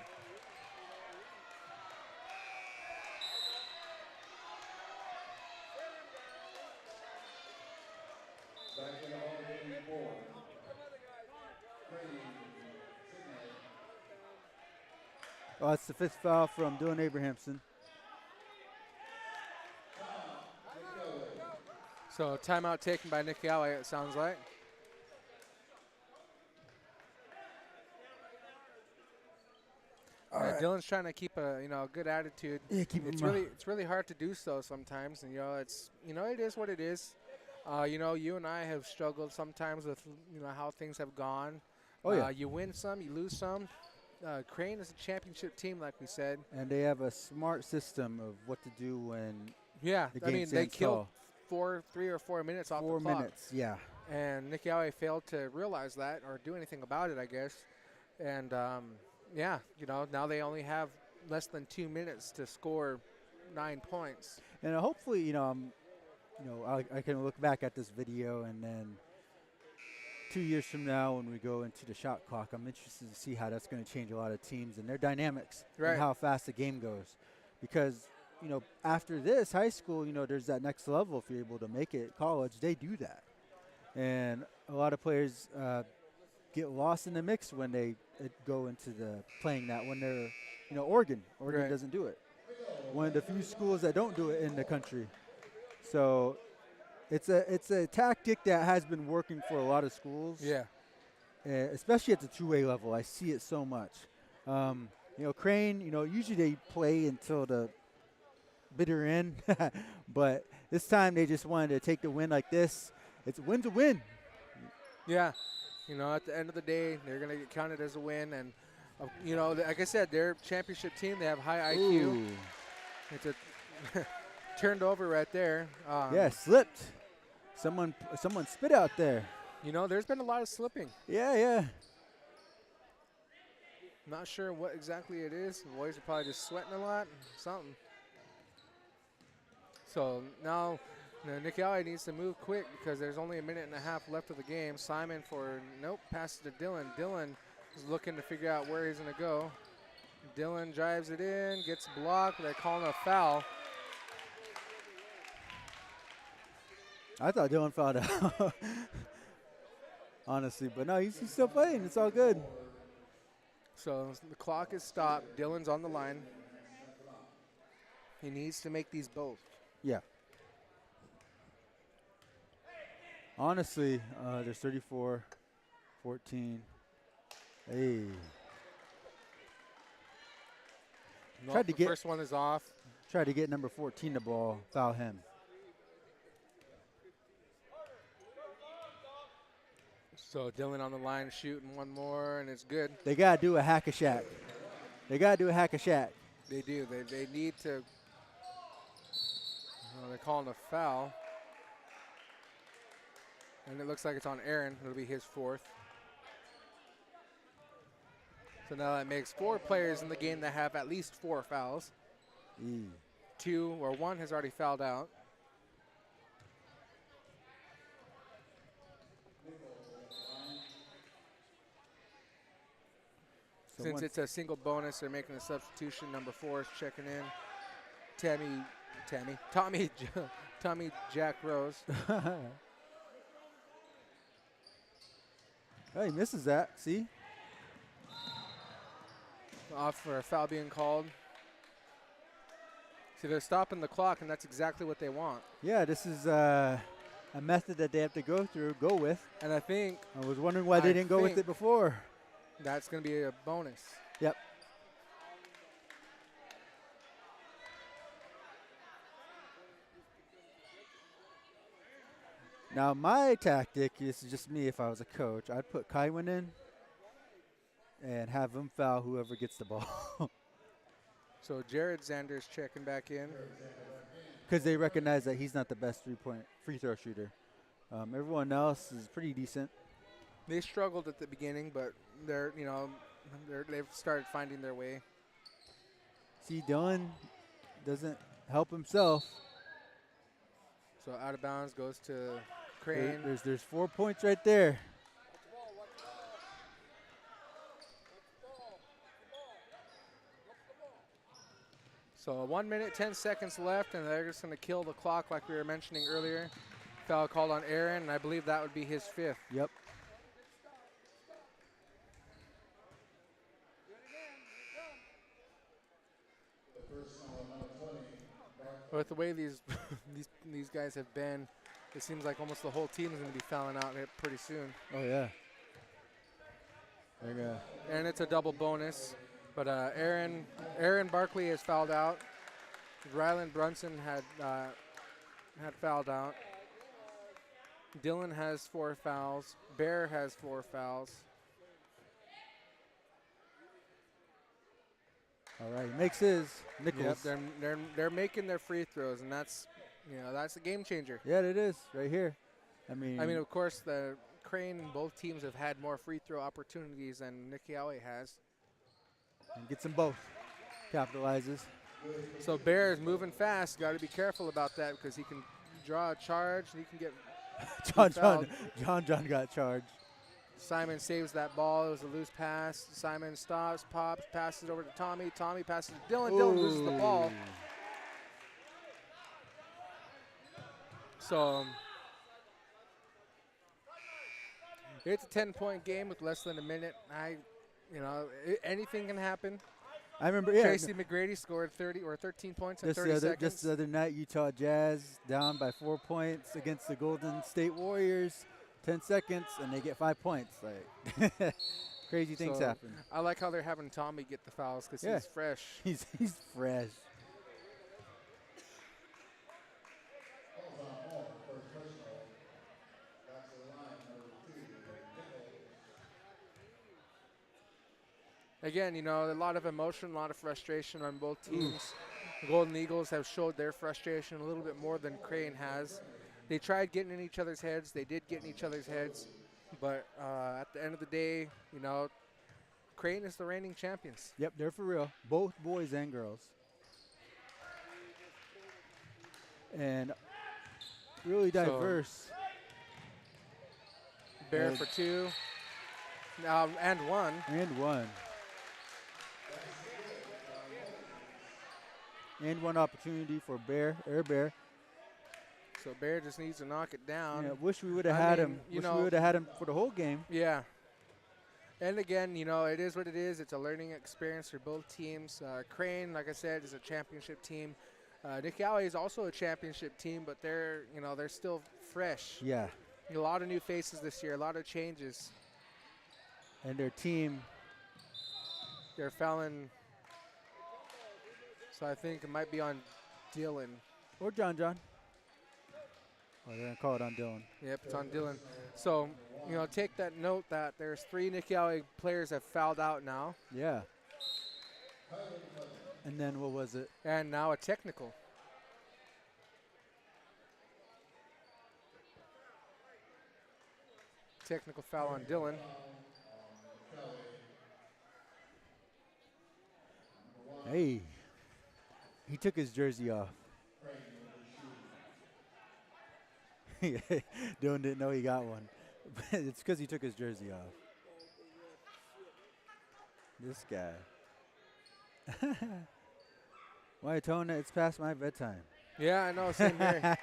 Oh, that's the 5th foul from Dylan Abrahamson.
So timeout taken by Nixyaawii, it sounds like. Dylan's trying to keep a good attitude.
Yeah,
it's really hard to do so sometimes, and it is what it is. You and I have struggled sometimes with how things have gone.
Oh yeah.
You win some, you lose some. Crane is a championship team, like we said.
And they have a smart system of what to do when the game
they killed 3 or 4 minutes off the clock.
4 minutes, yeah.
And Nixyaawii failed to realize that or do anything about it, I guess. And now they only have less than 2 minutes to score 9 points.
And hopefully, I can look back at this video, and then 2 years from now when we go into the shot clock, I'm interested to see how that's going to change a lot of teams and their dynamics and how fast the game goes. Because, after this, high school, there's that next level. If you're able to make it college, they do that. And a lot of players get lost in the mix when they go into playing that when they're, Oregon doesn't do it. One of the few schools that don't do it in the country. So it's a tactic that has been working for a lot of schools.
Yeah.
Especially at the 2A level. I see it so much. Crane, usually they play until the bitter end. But this time they just wanted to take the win like this. It's win to win.
Yeah. At the end of the day, they're going to get counted as a win. And, like I said, they're a championship team. They have high IQ.
Ooh.
It's a turned over right there.
Yeah, slipped. Someone spit out there.
There's been a lot of slipping.
Yeah.
Not sure what exactly it is. The boys are probably just sweating a lot. Something. So now Nixyaawii needs to move quick because there's only 1.5 minutes left of the game. Simon passes to Dylan. Dylan is looking to figure out where he's going to go. Dylan drives it in, gets blocked. They're calling a foul.
I thought Dylan fouled out. Honestly, but no, he's still playing. It's all good.
So the clock is stopped. Dylan's on the line. He needs to make these both.
Yeah. Honestly, there's 34, 14. Hey.
The first one is off.
Tried to get number 14 the ball, foul him.
So Dylan on the line shooting one more, and it's good.
They got to do a hack-a-shack. They do.
They need to. They're calling a foul. And it looks like it's on Aaron. It'll be his 4th. So now that makes 4 players in the game that have at least 4 fouls. 1 has already fouled out.
So
Since it's a single bonus, they're making a substitution. Number 4 is checking in. Tommy Jack Rose.
Oh, he misses that. See?
Off for a foul being called. See, they're stopping the clock, and that's exactly what they want.
Yeah, this is a method that they have to go with.
And I think
I was wondering why they didn't go with it before.
That's going to be a bonus.
Yep. Now, my tactic, this is just me if I was a coach, I'd put Kywin in and have him foul whoever gets the ball.
So Jared Zander's checking back in.
Because they recognize that he's not the best free throw shooter. Everyone else is pretty decent.
They struggled at the beginning, but they've started finding their way.
See, Dylan doesn't help himself.
So out of bounds goes to Crane.
There's 4 points right there.
So 1 minute, 10 seconds left, and they're just going to kill the clock like we were mentioning earlier. Foul called on Aaron, and I believe that would be his 5th.
Yep.
With the way these these guys have been, it seems like almost the whole team is going to be fouling out here pretty soon.
Oh, yeah. They're gonna.
And it's a double bonus. But Aaron Barkley has fouled out. Ryland Brunson had fouled out. Dylan has 4 fouls. Bear has 4 fouls.
All right, he makes his. Nichols.
Yep, they're making their free throws, and that's a game changer.
Yeah, it is right here. I mean,
of course, the Crane and both teams have had more free throw opportunities than Nixyaawii has.
And gets them both. Capitalizes.
So Bear is moving fast. Got to be careful about that because he can draw a charge and he can get
John got charged.
Simon saves that ball. It was a loose pass. Simon stops, pops, passes over to Tommy. Tommy passes to Dylan. Dylan loses the ball. So it's a 10-point game with less than a minute. Anything can happen.
I remember,
Tracy McGrady scored 13 points in 30 seconds.
Just the other night, Utah Jazz down by 4 points against the Golden State Warriors. 10 seconds, and they get 5 points. Like crazy things happen.
I like how they're having Tommy get the fouls because he's fresh.
He's fresh.
Again, a lot of emotion, a lot of frustration on both teams. The Golden Eagles have showed their frustration a little bit more than Crane has. They tried getting in each other's heads. They did get in each other's heads. But at the end of the day, Crane is the reigning champions.
Yep, they're for real. Both boys and girls. And really diverse.
Bear for 2. And 1.
And 1. And 1 opportunity for Air Bear.
So Bear just needs to knock it down.
Yeah, wish we would have had him. We would have had him for the whole game.
Yeah. And again, it is what it is. It's a learning experience for both teams. Crane, like I said, is a championship team. Nixyaawii is also a championship team, but they're still fresh.
Yeah.
A lot of new faces this year, a lot of changes.
And their team.
They're fouling. So I think it might be on Dylan.
Or John. Oh, they're going to call it on Dylan.
Yep, it's on Dylan. So, take that note that there's 3 Nixyaawii players have fouled out now.
Yeah. And then what was it?
And now a technical. Technical foul on Dylan.
Hey. He took his jersey off. Dylan didn't know he got one. It's because he took his jersey off. This guy. Why, Tona? It's past my bedtime.
Yeah, I know. Same here.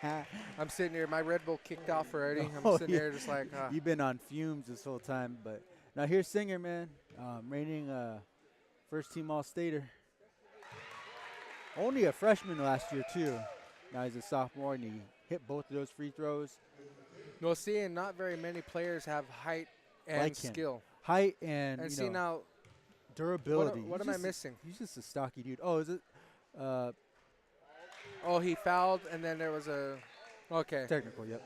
I'm sitting here. My Red Bull kicked off already. I'm sitting here just like.
You've been on fumes this whole time, but now here's Singer, man, reigning first-team All-Stater. Only a freshman last year too. Now he's a sophomore, and he hit both of those free throws.
Well, seeing not very many players have height and
Like him.
skill.
Height and
And see now,
durability.
what am I missing?
He's just a stocky dude. Oh, is it?
Oh, he fouled, and then there was a. Okay.
Technical, yep.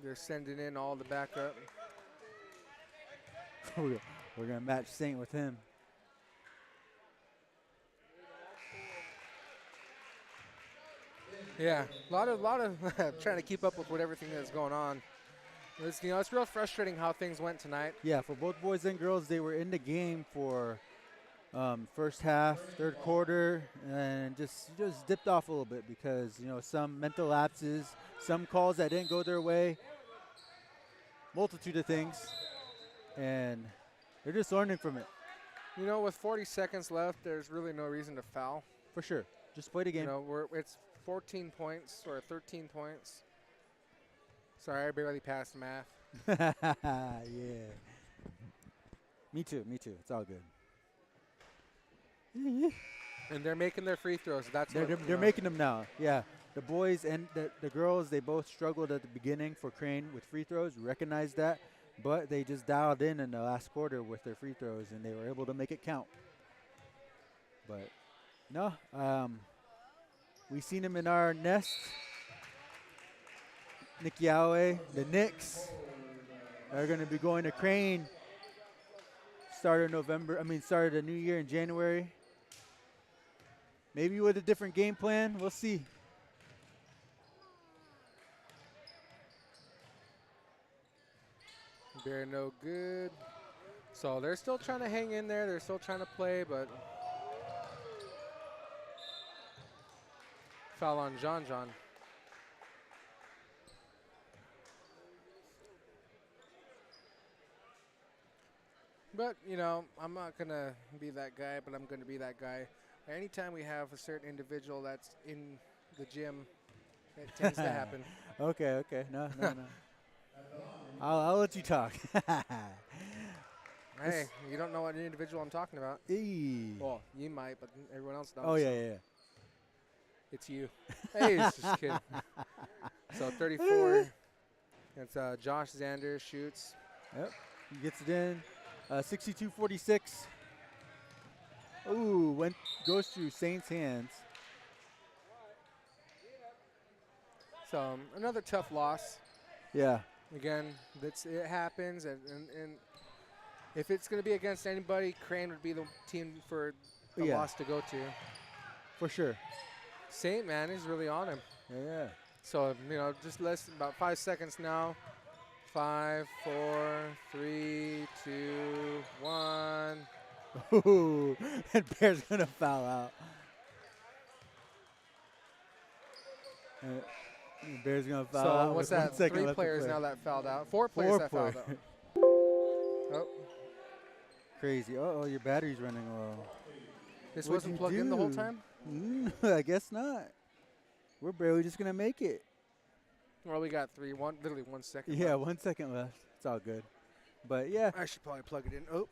They're sending in all the backup.
We're going to match Saint with him.
Yeah, a lot of trying to keep up with everything that's going on. It's, it's real frustrating how things went tonight.
Yeah, for both boys and girls, they were in the game for first half, third quarter, and just dipped off a little bit because, some mental lapses, some calls that didn't go their way, multitude of things, and they're just learning from it.
With 40 seconds left, there's really no reason to foul.
For sure. Just play the game.
It's 14 points or 13 points. Sorry, I barely passed math.
Yeah. Me too. It's all good.
And they're making their free throws.
They're making them now. Yeah. The boys and the girls, they both struggled at the beginning for Crane with free throws. Recognize that. But they just dialed in the last quarter with their free throws, and they were able to make it count. But, no. We seen them in our nest. Nixyaawii, the Knicks, are going to be going to Crane. Started the new year in January. Maybe with a different game plan. We'll see.
They're no good. So they're still trying to hang in there. They're still trying to play, but foul on John. But, I'm not going to be that guy, but I'm going to be that guy. Anytime we have a certain individual that's in the gym, it tends to happen.
Okay. No. I'll let you talk.
Hey, you don't know what individual I'm talking about. Well, you might, but everyone else does.
Oh, yeah.
It's you. Hey, it's just kidding. So 34. It's Josh Zander shoots.
Yep, he gets it in. 62-46. Ooh, goes through Saint's hands.
So another tough loss.
Yeah.
Again, it happens, and if it's going to be against anybody, Crane would be the team for the loss to go to.
For sure.
Saint, man, is really on him.
Yeah.
So, just about 5 seconds now. 5, 4, 3, 2, 1.
Ooh, and Bear's going to foul out. Bear's going to foul out.
So, what's that? 3 players now that fouled out. 4 players that fouled out. Oh.
Crazy. Uh-oh, your battery's running low.
This wasn't plugged in the whole time?
I guess not. We're barely just going to make it.
Well, we got literally 1 second
Yeah,
left.
1 second left. It's all good. But, yeah.
I should probably plug it in. Oh.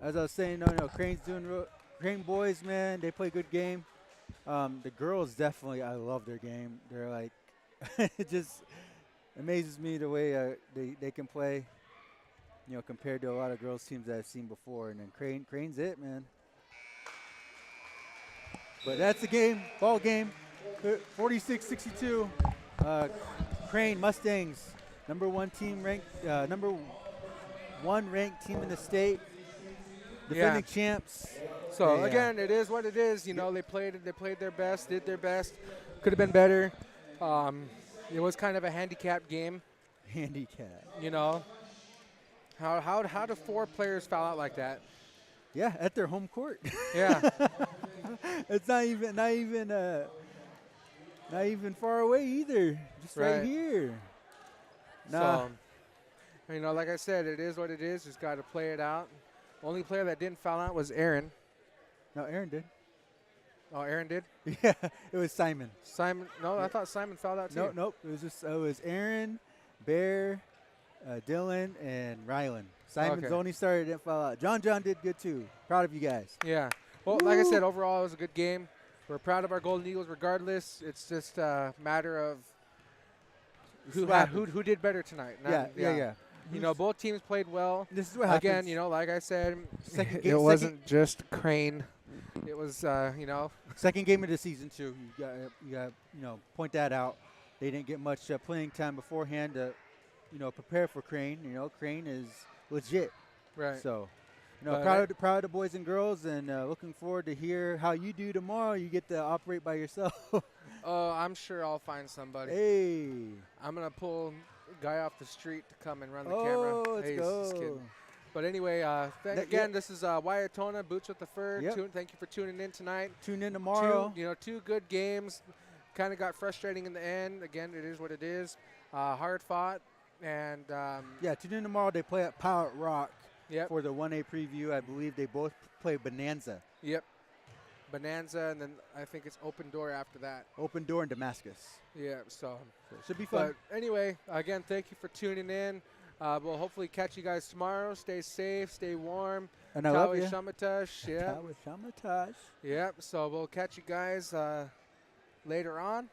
As I was saying, Crane's doing Crane boys, man, they play a good game. The girls definitely, I love their game. They're like, it just amazes me the way they can play, compared to a lot of girls teams that I've seen before. And then Crane's it, man. But that's the game, ball game, 46-62. Crane Mustangs, number one ranked team in the state. Defending champs.
So again, it is what it is. They played their best, did their best. Could have been better. It was kind of a handicapped game. How do 4 players foul out like that?
Yeah, at their home court.
Yeah.
It's not even Not even far away either. Just right here. Nah.
So, you know, like I said, it is what it is. Just got to play it out. Only player that didn't foul out was Aaron.
No, Aaron did.
Oh, Aaron did?
Yeah, it was Simon.
Simon? No, I thought Simon fouled out too.
Nope. It was Aaron, Bear, Dylan, and Rylan. Simon's only started, didn't foul out. John did good too. Proud of you guys.
Yeah. Well, like I said, overall it was a good game. We're proud of our Golden Eagles regardless. It's just a matter of who did better tonight.
Yeah.
You know, both teams played well.
This is what happens.
Again, you know, like I said,
it
wasn't just Crane. It was, you know.
Second game of the season, too. You got point that out. They didn't get much playing time beforehand to, prepare for Crane. You know, Crane is legit.
Right.
So, proud of the boys and girls, and looking forward to hear how you do tomorrow. You get to operate by yourself.
Oh, I'm sure I'll find somebody.
Hey.
I'm going to pull a guy off the street to come and run the camera.
Let's go.
Just kidding. But anyway, again, this is Waiatona, Boots with the Fur.
Yep.
Thank you for tuning in tonight.
Tune in tomorrow.
Two good games. Kind of got frustrating in the end. Again, it is what it is. Hard fought. And
tune in tomorrow. They play at Pilot Rock for the 1A preview. I believe they both play Bonanza.
Yep. Bonanza, and then I think it's Open Door after that.
Open Door in Damascus.
Yeah, so
it should be fun.
But anyway, again, thank you for tuning in. We'll hopefully catch you guys tomorrow. Stay safe, stay warm.
And I love you.
Shamatash. Yeah.
Shamatash.
Yep. So we'll catch you guys later on.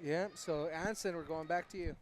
Yeah. So Anson, we're going back to you.